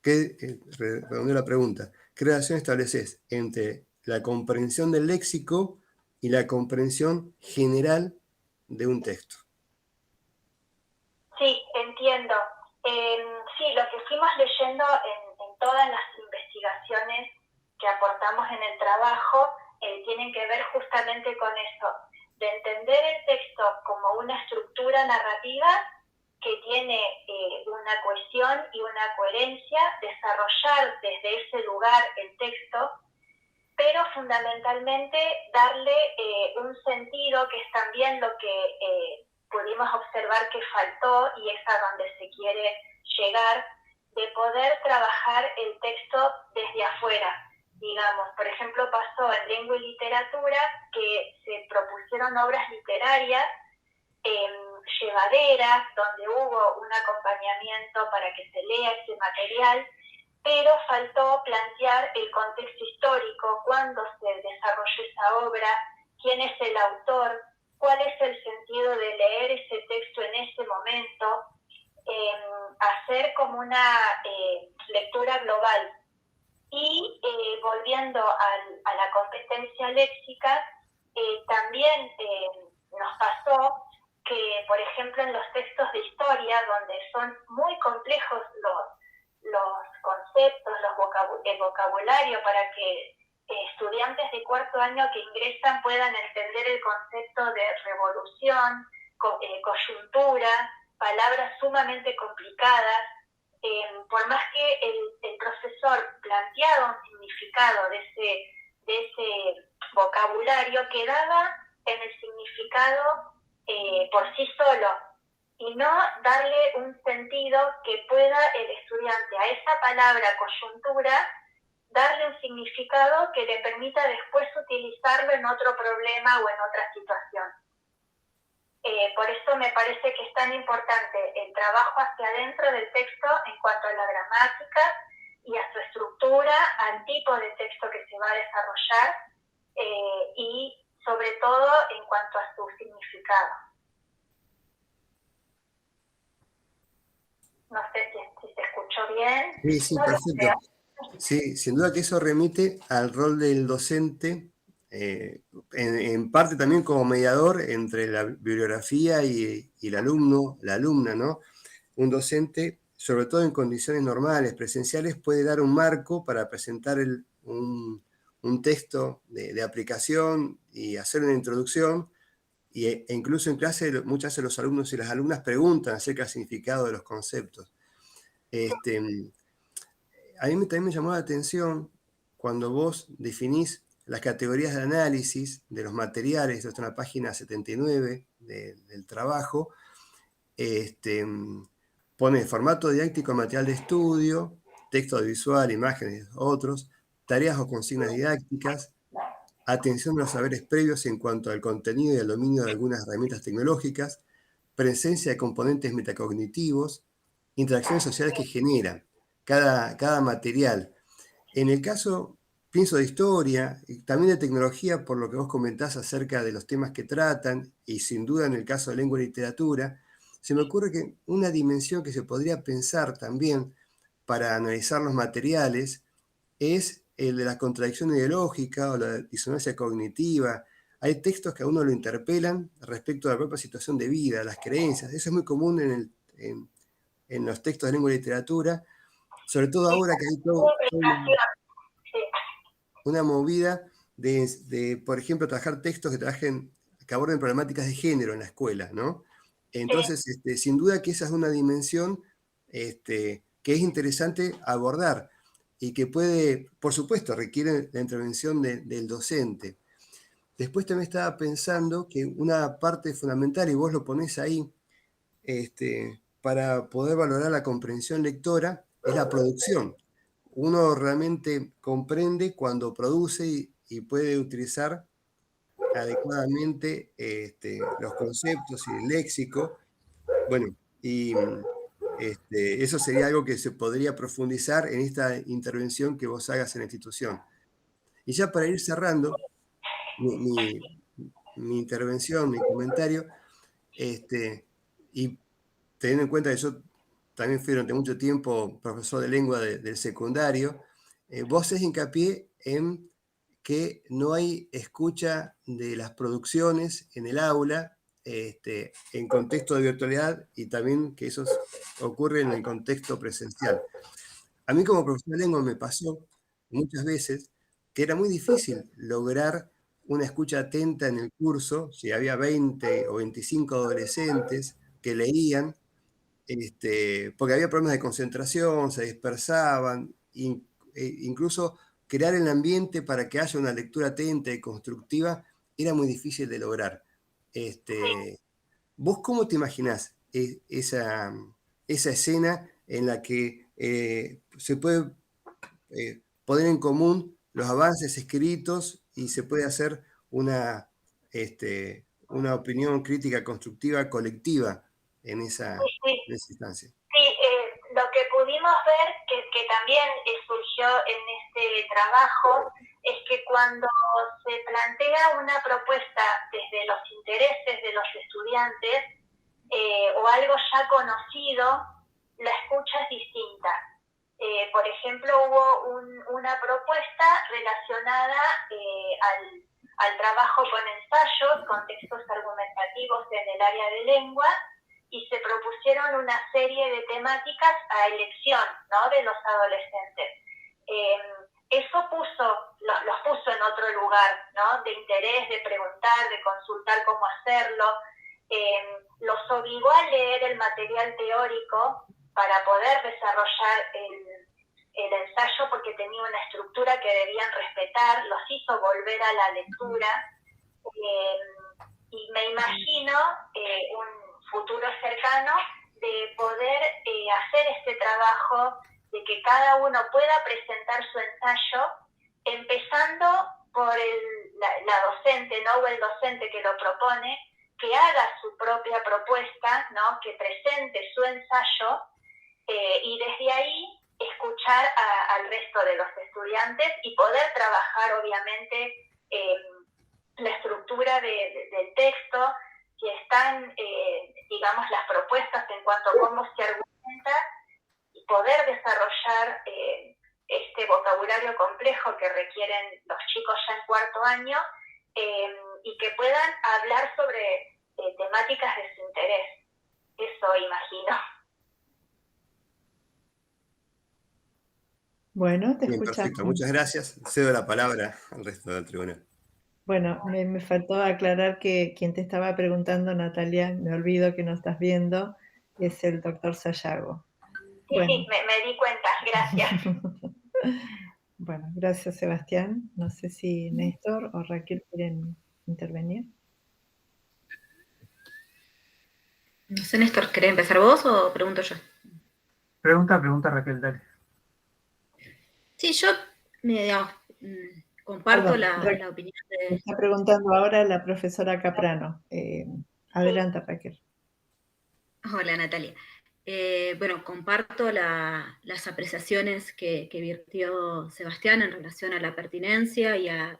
Redondeo la pregunta, ¿qué relación estableces entre la comprensión del léxico y la comprensión general de un texto? Sí, entiendo. Sí, lo que fuimos leyendo en todas las investigaciones que aportamos en el trabajo tienen que ver justamente con eso, de entender el texto como una estructura narrativa que tiene una cohesión y una coherencia, desarrollar desde ese lugar el texto, pero fundamentalmente darle un sentido que es también lo que pudimos observar que faltó y es a donde se quiere llegar, de poder trabajar el texto desde afuera. Digamos, por ejemplo, pasó en lengua y literatura que se propusieron obras literarias llevaderas, donde hubo un acompañamiento para que se lea ese material, pero faltó plantear el contexto histórico, cuándo se desarrolló esa obra, quién es el autor, cuál es el sentido de leer ese texto en ese momento, hacer como una lectura global. Y volviendo a la competencia léxica, también nos pasó que, por ejemplo, en los textos de historia, donde son muy complejos los conceptos, el vocabulario, para que estudiantes de cuarto año que ingresan puedan entender el concepto de revolución, coyuntura, palabras sumamente complicadas, por más que el profesor planteaba un significado de ese vocabulario, quedaba en el significado por sí solo, y no darle un sentido que pueda el estudiante a esa palabra coyuntura darle un significado que le permita después utilizarlo en otro problema o en otra situación. Por eso me parece que es tan importante el trabajo hacia adentro del texto en cuanto a la gramática y a su estructura, al tipo de texto que se va a desarrollar y sobre todo en cuanto a su significado. No sé si se escuchó bien. Sí, No lo perfecto. creo. Sí, sin duda que eso remite al rol del docente, en parte también como mediador entre la bibliografía y el alumno, la alumna, ¿no? Un docente, sobre todo en condiciones normales, presenciales, puede dar un marco para presentar un un texto de aplicación y hacer una introducción, e incluso en clase muchas veces los alumnos y las alumnas preguntan acerca del significado de los conceptos. A mí también me llamó la atención cuando vos definís las categorías de análisis de los materiales, esto está en la página 79 del trabajo, pone formato didáctico, material de estudio, texto audiovisual, imágenes, otros, tareas o consignas didácticas, atención a los saberes previos en cuanto al contenido y al dominio de algunas herramientas tecnológicas, presencia de componentes metacognitivos, interacciones sociales que genera cada material. En el caso, pienso de historia, y también de tecnología, por lo que vos comentás acerca de los temas que tratan, y sin duda en el caso de lengua y literatura, se me ocurre que una dimensión que se podría pensar también para analizar los materiales es el de la contradicción ideológica o la disonancia cognitiva. Hay textos que a uno lo interpelan respecto a la propia situación de vida, las creencias. Eso es muy común en los textos de lengua y literatura, sobre todo ahora que hay una movida de, por ejemplo, trabajar textos que aborden problemáticas de género en la escuela, ¿no? Entonces, sin duda que esa es una dimensión que es interesante abordar y que puede, por supuesto, requiere la intervención del docente. Después también estaba pensando que una parte fundamental, y vos lo ponés ahí, para poder valorar la comprensión lectora, es la producción. Uno realmente comprende cuando produce y puede utilizar adecuadamente los conceptos y el léxico. Bueno, y eso sería algo que se podría profundizar en esta intervención que vos hagas en la institución. Y ya para ir cerrando mi, mi intervención, mi comentario, y teniendo en cuenta que yo también fui durante mucho tiempo profesor de lengua del secundario, vos haces hincapié en que no hay escucha de las producciones en el aula, en contexto de virtualidad, y también que eso ocurre en el contexto presencial. A mí como profesor de lengua me pasó muchas veces que era muy difícil lograr una escucha atenta en el curso, si había 20 o 25 adolescentes que leían, porque había problemas de concentración, se dispersaban, incluso crear el ambiente para que haya una lectura atenta y constructiva era muy difícil de lograr. ¿Vos cómo te imaginás esa escena en la que se puede poner en común los avances escritos y se puede hacer una opinión crítica constructiva colectiva en esa instancia? Sí, lo que pudimos ver, que también surgió en este trabajo, es que cuando se plantea una propuesta desde los intereses de los estudiantes o algo ya conocido, la escucha es distinta. Por ejemplo, hubo una propuesta relacionada al trabajo con ensayos, con textos argumentativos en el área de lengua, y se propusieron una serie de temáticas a elección, ¿no?, de los adolescentes. Eso los puso en otro lugar, ¿no?, de interés, de preguntar, de consultar cómo hacerlo. Los obligó a leer el material teórico para poder desarrollar el ensayo, porque tenía una estructura que debían respetar, los hizo volver a la lectura, y me imagino un futuro cercano de poder hacer este trabajo, de que cada uno pueda presentar su ensayo, empezando por la docente, ¿no?, o el docente que lo propone, que haga su propia propuesta, ¿no?, que presente su ensayo, y desde ahí escuchar al resto de los estudiantes y poder trabajar, obviamente, la estructura del texto, si están, digamos, las propuestas en cuanto a cómo se argumenta, y poder desarrollar este vocabulario complejo que requieren los chicos ya en cuarto año, y que puedan hablar sobre temáticas de su interés. Eso imagino. Bueno, te Bien, perfecto. escuchamos. Muchas gracias. Cedo la palabra al resto del tribunal. Bueno, me faltó aclarar que quien te estaba preguntando, Natalia, me olvido que no estás viendo, es el doctor Sayago. Sí, sí, Bueno. me di cuenta, gracias. Bueno, gracias, Sebastián. No sé si Néstor o Raquel quieren intervenir. No sé, Néstor, ¿querés empezar vos o pregunto yo? Pregunta Raquel, dale. Sí, yo digamos, comparto Perdón, la opinión me de... está preguntando ahora la profesora Caprano. Adelante, Raquel. Hola, Natalia. Bueno, comparto las apreciaciones que virtió Sebastián en relación a la pertinencia y a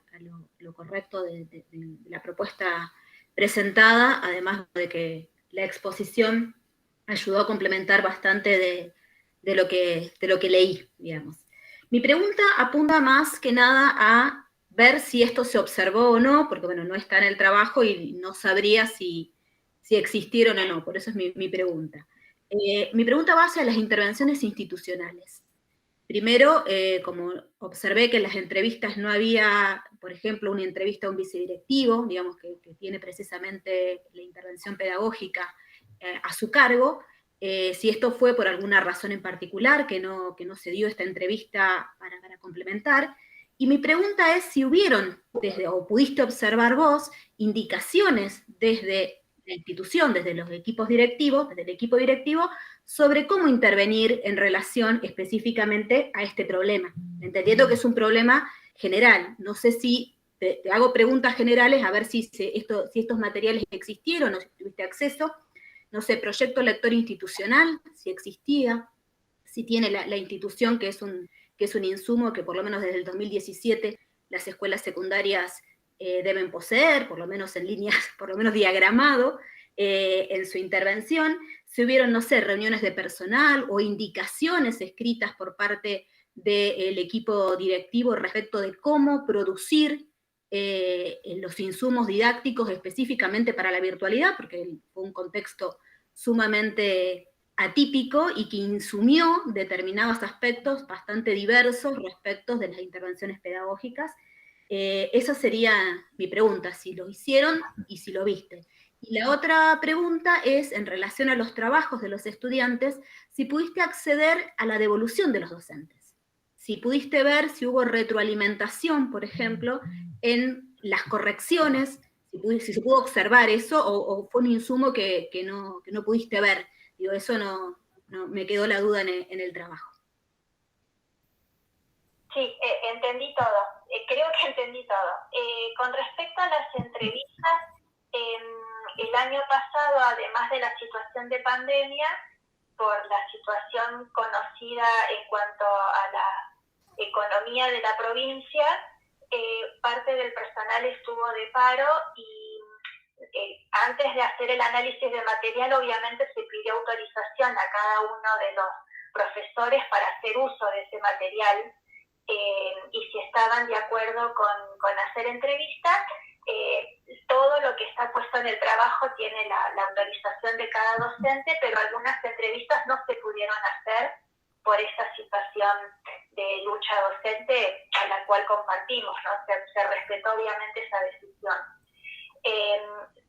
lo correcto de la propuesta presentada, además de que la exposición ayudó a complementar bastante de lo que leí, digamos. Mi pregunta apunta más que nada a ver si esto se observó o no, porque bueno, no está en el trabajo y no sabría si existieron o no, por eso es mi pregunta. Mi pregunta va hacia las intervenciones institucionales. Primero, como observé que en las entrevistas no había, por ejemplo, una entrevista a un vicedirectivo, digamos que tiene precisamente la intervención pedagógica a su cargo, si esto fue por alguna razón en particular, que no se dio esta entrevista para complementar. Y mi pregunta es si hubieron, o pudiste observar vos, indicaciones desde la institución, desde los equipos directivos, desde el equipo directivo, sobre cómo intervenir en relación específicamente a este problema. Entendiendo que es un problema general. No sé si te hago preguntas generales a ver si estos materiales existieron o si tuviste acceso. No sé, proyecto lector institucional, si existía, si tiene la institución, que es un insumo que por lo menos desde el 2017 las escuelas secundarias deben poseer, por lo menos en líneas, por lo menos diagramado, en su intervención. Si hubieron, no sé, reuniones de personal o indicaciones escritas por parte del equipo directivo respecto de cómo producir los insumos didácticos específicamente para la virtualidad, porque fue un contexto sumamente atípico y que insumió determinados aspectos bastante diversos respecto de las intervenciones pedagógicas. Esa sería mi pregunta, si lo hicieron y si lo viste. Y la otra pregunta es, en relación a los trabajos de los estudiantes, si pudiste acceder a la devolución de los docentes. Si pudiste ver si hubo retroalimentación, por ejemplo, en las correcciones, si se pudo observar eso, o fue un insumo que no pudiste ver. Digo, eso no me quedó la duda en el trabajo. Sí, entendí todo. Creo que entendí todo. Con respecto a las entrevistas, el año pasado, además de la situación de pandemia, por la situación conocida en cuanto a la economía de la provincia, parte del personal estuvo de paro y antes de hacer el análisis de material, obviamente se pidió autorización a cada uno de los profesores para hacer uso de ese material. Y si estaban de acuerdo con hacer entrevistas, todo lo que está puesto en el trabajo tiene la autorización de cada docente, pero algunas entrevistas no se pudieron hacer por esta situación de lucha docente a la cual compartimos, ¿no? Se respetó obviamente esa decisión.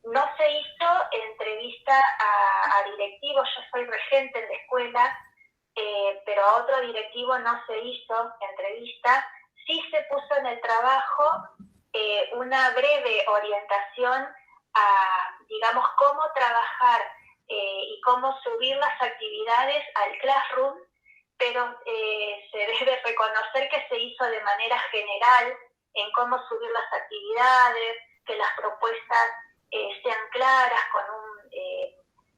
No se hizo entrevista a directivos, yo soy regente en la escuela, pero a otro directivo no se hizo entrevista. Sí se puso en el trabajo una breve orientación a, digamos, cómo trabajar y cómo subir las actividades al Classroom, pero se debe reconocer que se hizo de manera general en cómo subir las actividades, que las propuestas sean claras,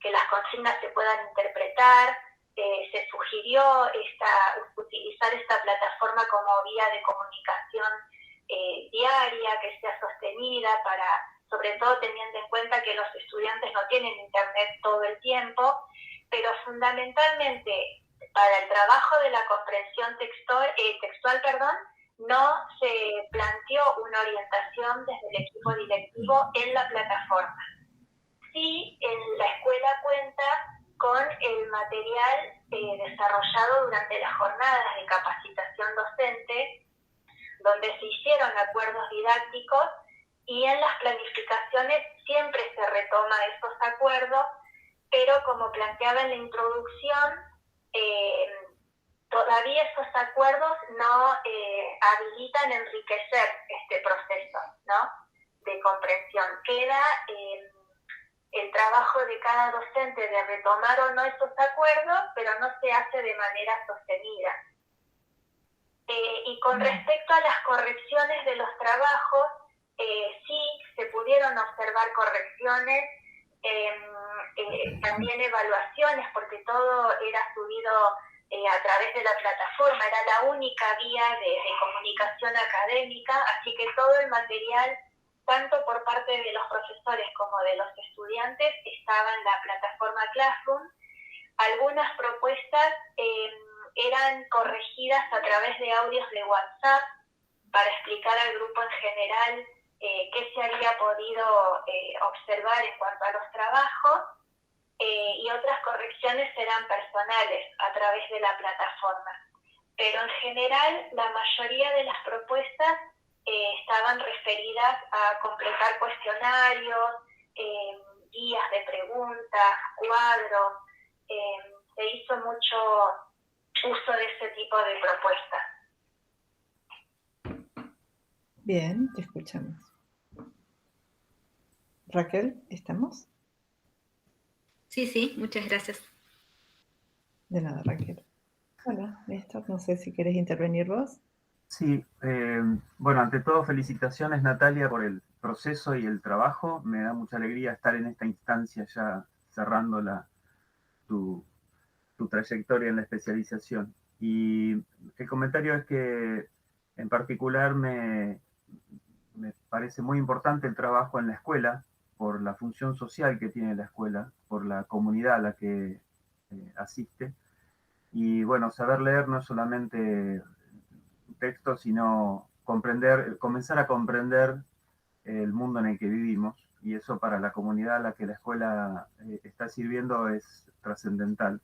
que las consignas se puedan interpretar. Se sugirió utilizar esta plataforma como vía de comunicación diaria, que sea sostenida, sobre todo teniendo en cuenta que los estudiantes no tienen internet todo el tiempo, pero fundamentalmente para el trabajo de la comprensión textual, no se planteó una orientación desde el equipo directivo en la plataforma. Sí, en la escuela cuenta con el material desarrollado durante las jornadas de capacitación docente didácticos, y en las planificaciones siempre se retoma esos acuerdos, pero como planteaba en la introducción, todavía esos acuerdos no habilitan enriquecer este proceso, ¿no?, de comprensión. Queda el trabajo de cada docente de retomar o no esos acuerdos, pero no se hace de manera sostenida. Y con respecto a las correcciones de los trabajos, sí se pudieron observar correcciones, también evaluaciones, porque todo era subido a través de la plataforma, era la única vía de comunicación académica, así que todo el material, tanto por parte de los profesores como de los estudiantes, estaba en la plataforma Classroom. Algunas propuestas eran corregidas a través de audios de WhatsApp para explicar al grupo en general qué se había podido observar en cuanto a los trabajos, y otras correcciones eran personales a través de la plataforma. Pero en general la mayoría de las propuestas estaban referidas a completar cuestionarios, guías de preguntas, cuadros. Se hizo mucho uso de ese tipo de propuestas. Bien, te escuchamos. Raquel, ¿estamos? Sí, muchas gracias. De nada, Raquel. Hola, Néstor, no sé si querés intervenir vos. Sí, bueno, ante todo felicitaciones, Natalia, por el proceso y el trabajo. Me da mucha alegría estar en esta instancia ya cerrando tu trayectoria en la especialización. Y el comentario es que en particular me parece muy importante el trabajo en la escuela, por la función social que tiene la escuela, por la comunidad a la que asiste. Y bueno, saber leer no es solamente texto, sino comenzar a comprender el mundo en el que vivimos, y eso para la comunidad a la que la escuela está sirviendo es trascendental.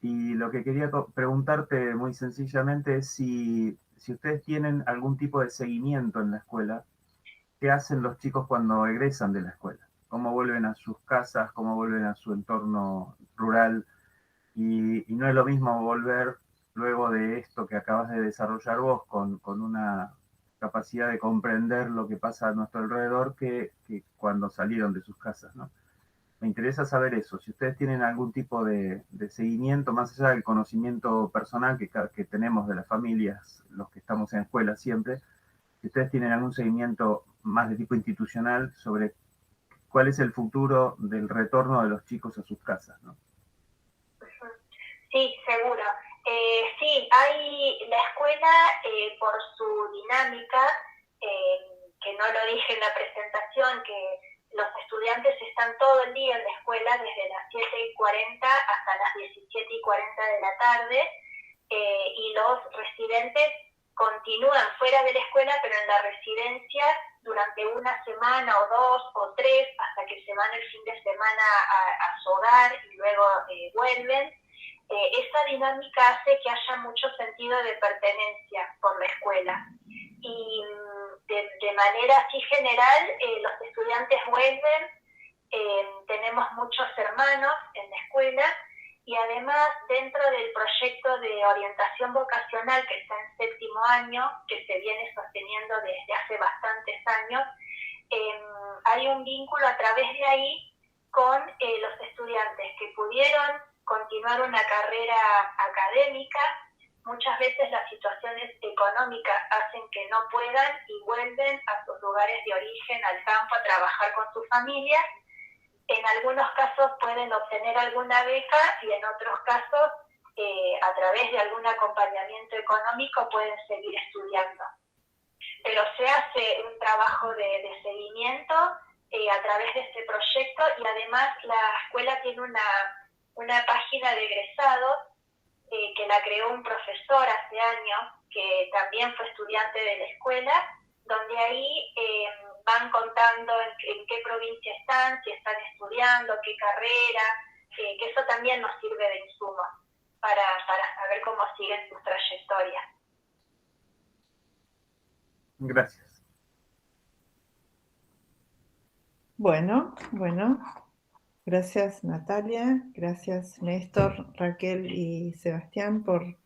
Y lo que quería preguntarte muy sencillamente es si ustedes tienen algún tipo de seguimiento en la escuela. ¿Qué hacen los chicos cuando egresan de la escuela? ¿Cómo vuelven a sus casas? ¿Cómo vuelven a su entorno rural? Y no es lo mismo volver luego de esto que acabas de desarrollar vos con una capacidad de comprender lo que pasa a nuestro alrededor que cuando salieron de sus casas, ¿no? Me interesa saber eso, si ustedes tienen algún tipo de seguimiento, más allá del conocimiento personal que tenemos de las familias, los que estamos en escuela siempre, si ustedes tienen algún seguimiento más de tipo institucional sobre cuál es el futuro del retorno de los chicos a sus casas, ¿no? Sí, seguro. Sí, hay la escuela, por su dinámica, que no lo dije en la presentación, que los estudiantes están todo el día en la escuela desde las 7:40 hasta las 17:40 de la tarde, y los residentes continúan fuera de la escuela, pero en la residencia durante una semana o 2 o 3, hasta que se van el fin de semana a su hogar y luego vuelven. Esa dinámica hace que haya mucho sentido de pertenencia por la escuela. Y de manera así general, los estudiantes vuelven, tenemos muchos hermanos en la escuela, y además dentro del proyecto de orientación vocacional que está en 7º año, que se viene sosteniendo desde hace bastantes años, hay un vínculo a través de ahí con los estudiantes que pudieron continuar una carrera académica. Muchas veces las situaciones económicas hacen que no puedan y vuelven a sus lugares de origen, al campo, a trabajar con sus familias. En algunos casos pueden obtener alguna beca y en otros casos, a través de algún acompañamiento económico, pueden seguir estudiando. Pero se hace un trabajo de seguimiento a través de este proyecto, y además la escuela tiene una página de egresados que la creó un profesor hace años, que también fue estudiante de la escuela, donde ahí van contando en qué provincia están, si están estudiando, qué carrera, que eso también nos sirve de insumo para saber cómo siguen sus trayectorias. Gracias. Bueno, gracias Natalia, gracias Néstor, Raquel y Sebastián por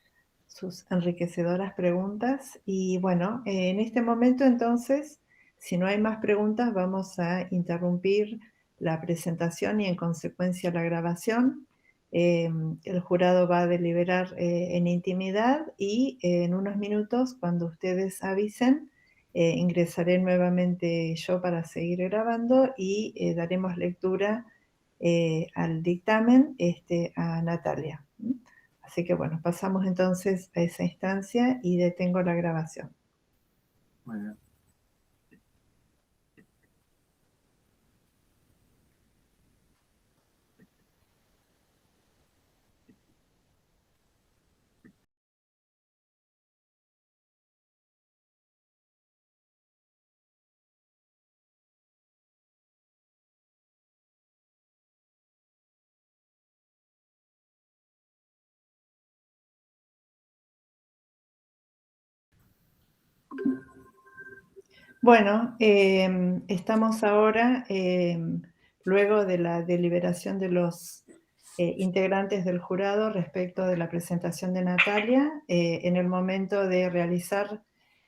sus enriquecedoras preguntas. Y bueno, en este momento entonces, si no hay más preguntas, vamos a interrumpir la presentación y en consecuencia la grabación. El jurado va a deliberar en intimidad y en unos minutos, cuando ustedes avisen, ingresaré nuevamente yo para seguir grabando y daremos lectura al dictamen a Natalia. Así que bueno, pasamos entonces a esa instancia y detengo la grabación. Muy bien. Bueno, estamos ahora, luego de la deliberación de los integrantes del jurado respecto de la presentación de Natalia, en el momento de realizar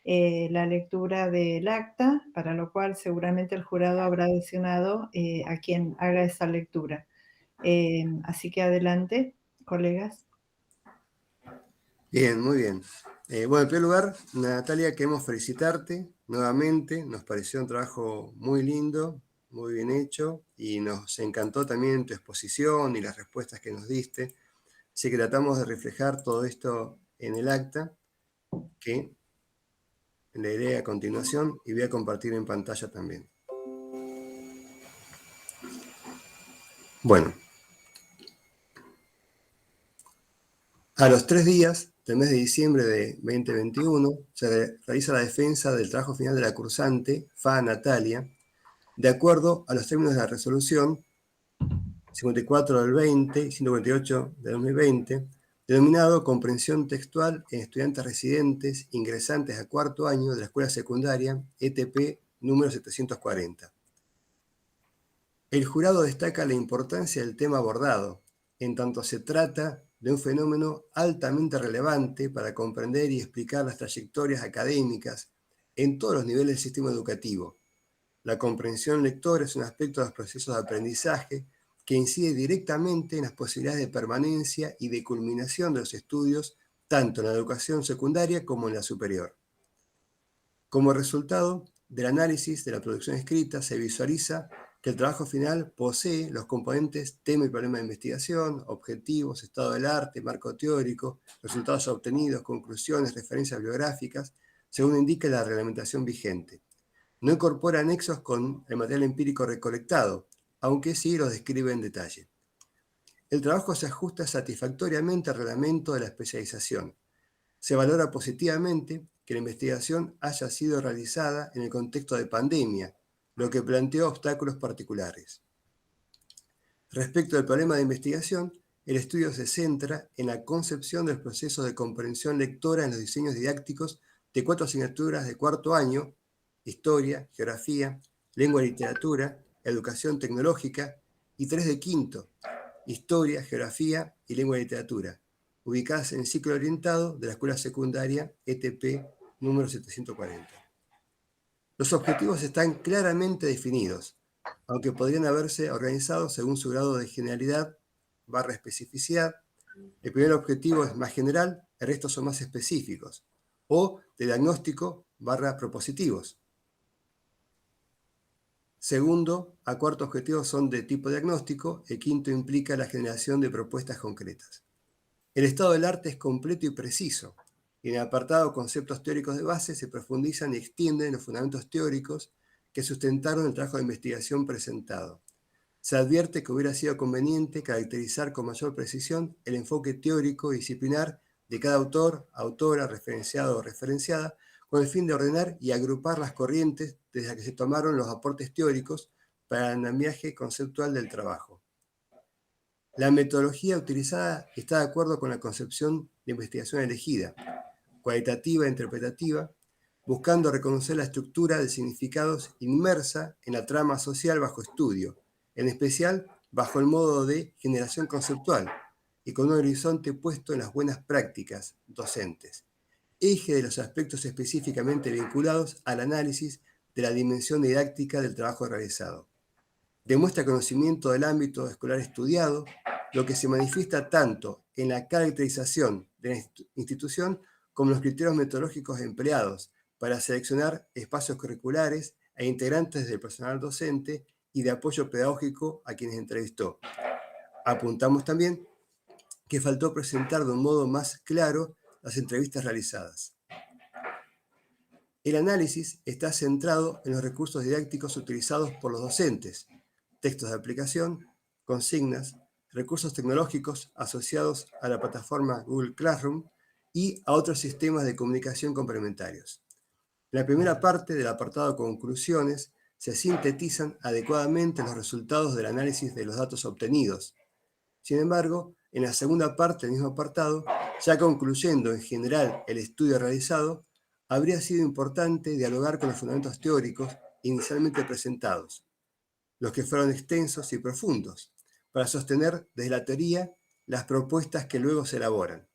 la lectura del acta, para lo cual seguramente el jurado habrá designado a quien haga esa lectura. Así que adelante, colegas. Bien, muy bien. Bueno, en primer lugar, Natalia, queremos felicitarte nuevamente. Nos pareció un trabajo muy lindo, muy bien hecho, y nos encantó también tu exposición y las respuestas que nos diste. Así que tratamos de reflejar todo esto en el acta, que leeré a continuación y voy a compartir en pantalla también. Bueno, a los 3 días del mes de diciembre de 2021 se realiza la defensa del trabajo final de la cursante, FA Natalia, de acuerdo a los términos de la resolución 54 del 20 y 148 del 2020, denominado comprensión textual en estudiantes residentes ingresantes a cuarto año de la escuela secundaria, ETP número 740. El jurado destaca la importancia del tema abordado, en tanto se trata de un fenómeno altamente relevante para comprender y explicar las trayectorias académicas en todos los niveles del sistema educativo. La comprensión lectora es un aspecto de los procesos de aprendizaje que incide directamente en las posibilidades de permanencia y de culminación de los estudios, tanto en la educación secundaria como en la superior. Como resultado del análisis de la producción escrita, se visualiza que el trabajo final posee los componentes tema y problema de investigación, objetivos, estado del arte, marco teórico, resultados obtenidos, conclusiones, referencias bibliográficas, según indica la reglamentación vigente. No incorpora anexos con el material empírico recolectado, aunque sí los describe en detalle. El trabajo se ajusta satisfactoriamente al reglamento de la especialización. Se valora positivamente que la investigación haya sido realizada en el contexto de pandemia, lo que planteó obstáculos particulares. Respecto al problema de investigación, el estudio se centra en la concepción del proceso de comprensión lectora en los diseños didácticos de 4 asignaturas de cuarto año: Historia, Geografía, Lengua y Literatura, Educación Tecnológica, y 3 de quinto: Historia, Geografía y Lengua y Literatura, ubicadas en el ciclo orientado de la escuela secundaria ETP número 740. Los objetivos están claramente definidos, aunque podrían haberse organizado según su grado de generalidad / especificidad. El primer objetivo es más general, el resto son más específicos, o de diagnóstico / propositivos. Segundo a cuarto objetivo son de tipo diagnóstico, el quinto implica la generación de propuestas concretas. El estado del arte es completo y preciso, y en el apartado conceptos teóricos de base se profundizan y extienden los fundamentos teóricos que sustentaron el trabajo de investigación presentado. Se advierte que hubiera sido conveniente caracterizar con mayor precisión el enfoque teórico y disciplinar de cada autor, autora, referenciado o referenciada, con el fin de ordenar y agrupar las corrientes desde las que se tomaron los aportes teóricos para el andamiaje conceptual del trabajo. La metodología utilizada está de acuerdo con la concepción de investigación elegida, cualitativa e interpretativa, buscando reconocer la estructura de significados inmersa en la trama social bajo estudio, en especial bajo el modo de generación conceptual y con un horizonte puesto en las buenas prácticas docentes, eje de los aspectos específicamente vinculados al análisis de la dimensión didáctica del trabajo realizado. Demuestra conocimiento del ámbito escolar estudiado, lo que se manifiesta tanto en la caracterización de la institución como en los criterios metodológicos empleados para seleccionar espacios curriculares e integrantes del personal docente y de apoyo pedagógico a quienes entrevistó. Apuntamos también que faltó presentar de un modo más claro las entrevistas realizadas. El análisis está centrado en los recursos didácticos utilizados por los docentes, textos de aplicación, consignas, recursos tecnológicos asociados a la plataforma Google Classroom y a otros sistemas de comunicación complementarios. En la primera parte del apartado Conclusiones se sintetizan adecuadamente los resultados del análisis de los datos obtenidos. Sin embargo, en la segunda parte del mismo apartado, ya concluyendo en general el estudio realizado, habría sido importante dialogar con los fundamentos teóricos inicialmente presentados, los que fueron extensos y profundos, para sostener desde la teoría las propuestas que luego se elaboran.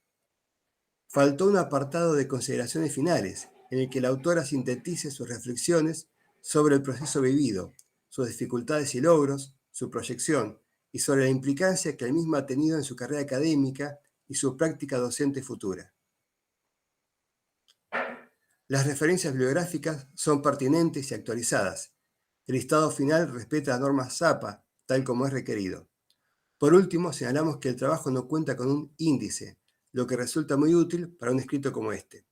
Faltó un apartado de consideraciones finales, en el que la autora sintetice sus reflexiones sobre el proceso vivido, sus dificultades y logros, su proyección, y sobre la implicancia que el mismo ha tenido en su carrera académica y su práctica docente futura. Las referencias bibliográficas son pertinentes y actualizadas. El listado final respeta las normas ZAPA, tal como es requerido. Por último, señalamos que el trabajo no cuenta con un índice, lo que resulta muy útil para un escrito como este.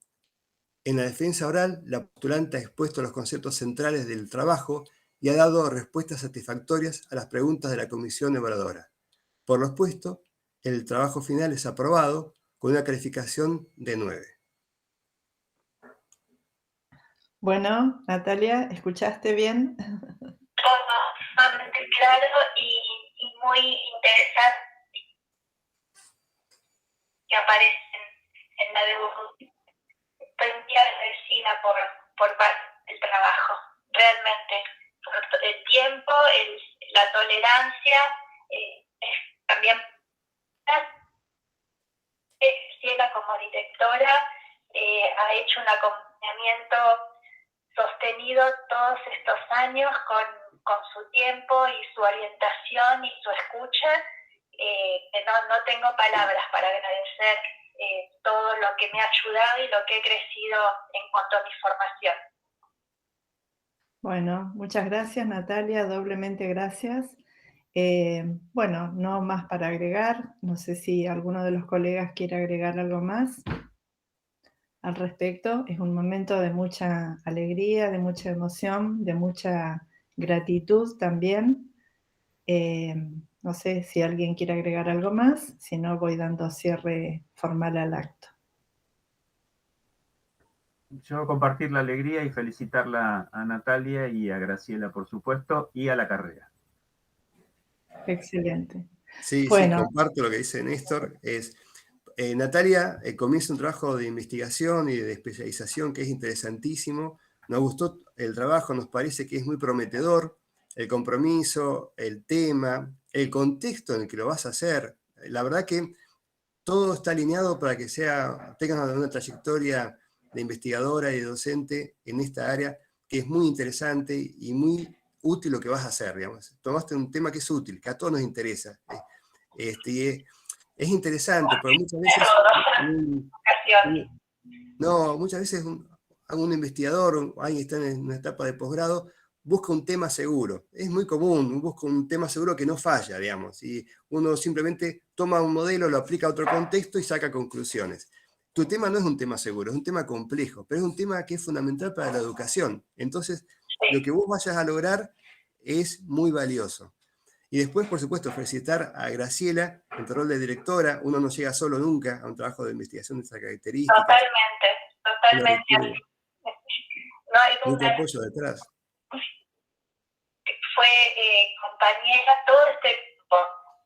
En la defensa oral, la postulante ha expuesto los conceptos centrales del trabajo y ha dado respuestas satisfactorias a las preguntas de la comisión evaluadora. Por lo expuesto, el trabajo final es aprobado con una calificación de 9. Bueno, Natalia, ¿escuchaste bien? Todo sumamente claro y muy interesante que aparecen en la divulgación. Estoy muy agradecida por parte del trabajo. Realmente, el tiempo, la tolerancia, también Ciela como directora ha hecho un acompañamiento sostenido todos estos años con su tiempo y su orientación y su escucha, que no tengo palabras para agradecer todo lo que me ha ayudado y lo que he crecido en cuanto a mi formación. Bueno, muchas gracias, Natalia, doblemente gracias. Bueno, no más para agregar. No sé si alguno de los colegas quiere agregar algo más al respecto. Es un momento de mucha alegría, de mucha emoción, de mucha gratitud también. No sé si alguien quiere agregar algo más, si no voy dando cierre formal al acto. Yo compartir la alegría y felicitarla a Natalia y a Graciela, por supuesto, y a la carrera. Excelente. Sí, bueno. Sí, comparto lo que dice Néstor. Natalia comienza un trabajo de investigación y de especialización que es interesantísimo. Nos gustó el trabajo, nos parece que es muy prometedor, el compromiso, el tema, el contexto en el que lo vas a hacer. La verdad que todo está alineado para que tengas una trayectoria de investigadora y de docente en esta área que es muy interesante y muy útil lo que vas a hacer, digamos. Tomaste un tema que es útil, que a todos nos interesa. Es interesante, porque muchas veces un investigador o alguien que está en una etapa de posgrado busca un tema seguro. Es muy común, busca un tema seguro que no falla, digamos. Y uno simplemente toma un modelo, lo aplica a otro contexto y saca conclusiones. Tu tema no es un tema seguro, es un tema complejo, pero es un tema que es fundamental para la educación. Entonces, lo que vos vayas a lograr es muy valioso. Y después, por supuesto, felicitar a Graciela en tu rol de directora. Uno no llega solo nunca a un trabajo de investigación de estas características. Totalmente. No hay duda. Mucho apoyo detrás. Fue compañera todo este tiempo,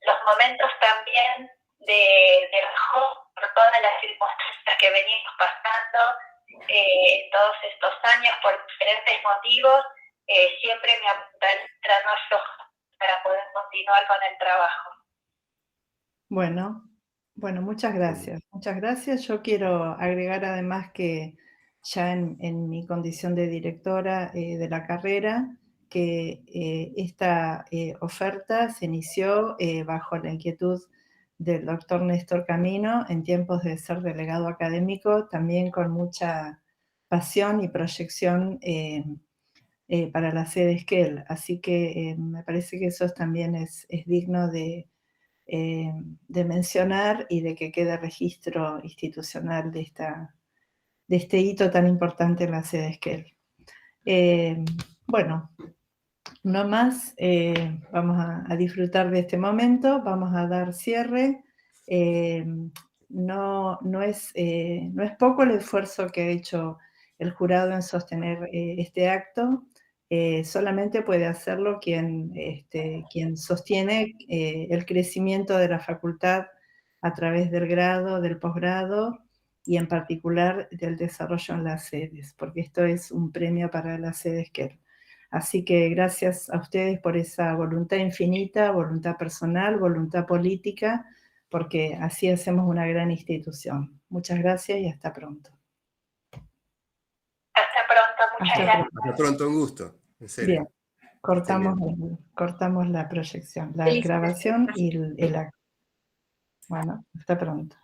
los momentos también de bajón por todas las circunstancias que venimos pasando, en todos estos años por diferentes motivos, siempre me apunté a no aflojar para poder continuar con el trabajo. Bueno, muchas gracias. Muchas gracias. Yo quiero agregar además que ya en mi condición de directora de la carrera, que esta oferta se inició bajo la inquietud del doctor Néstor Camino en tiempos de ser delegado académico, también con mucha pasión y proyección para la sede Esquel. Así que me parece que eso también es digno de mencionar y de que quede registro institucional de este hito tan importante en la sede Esquel. Bueno, no más, vamos a disfrutar de este momento, vamos a dar cierre. No es poco el esfuerzo que ha hecho el jurado en sostener este acto. Solamente puede hacerlo quien sostiene el crecimiento de la facultad a través del grado, del posgrado y en particular del desarrollo en las sedes, porque esto es un premio para la sede Esquel. Así que gracias a ustedes por esa voluntad infinita, voluntad personal, voluntad política, porque así hacemos una gran institución. Muchas gracias y hasta pronto. Hasta pronto, muchas gracias. Hasta pronto, un gusto. En serio. Bien, cortamos la proyección, la Felicitaciones. grabación y el acto. Bueno, hasta pronto.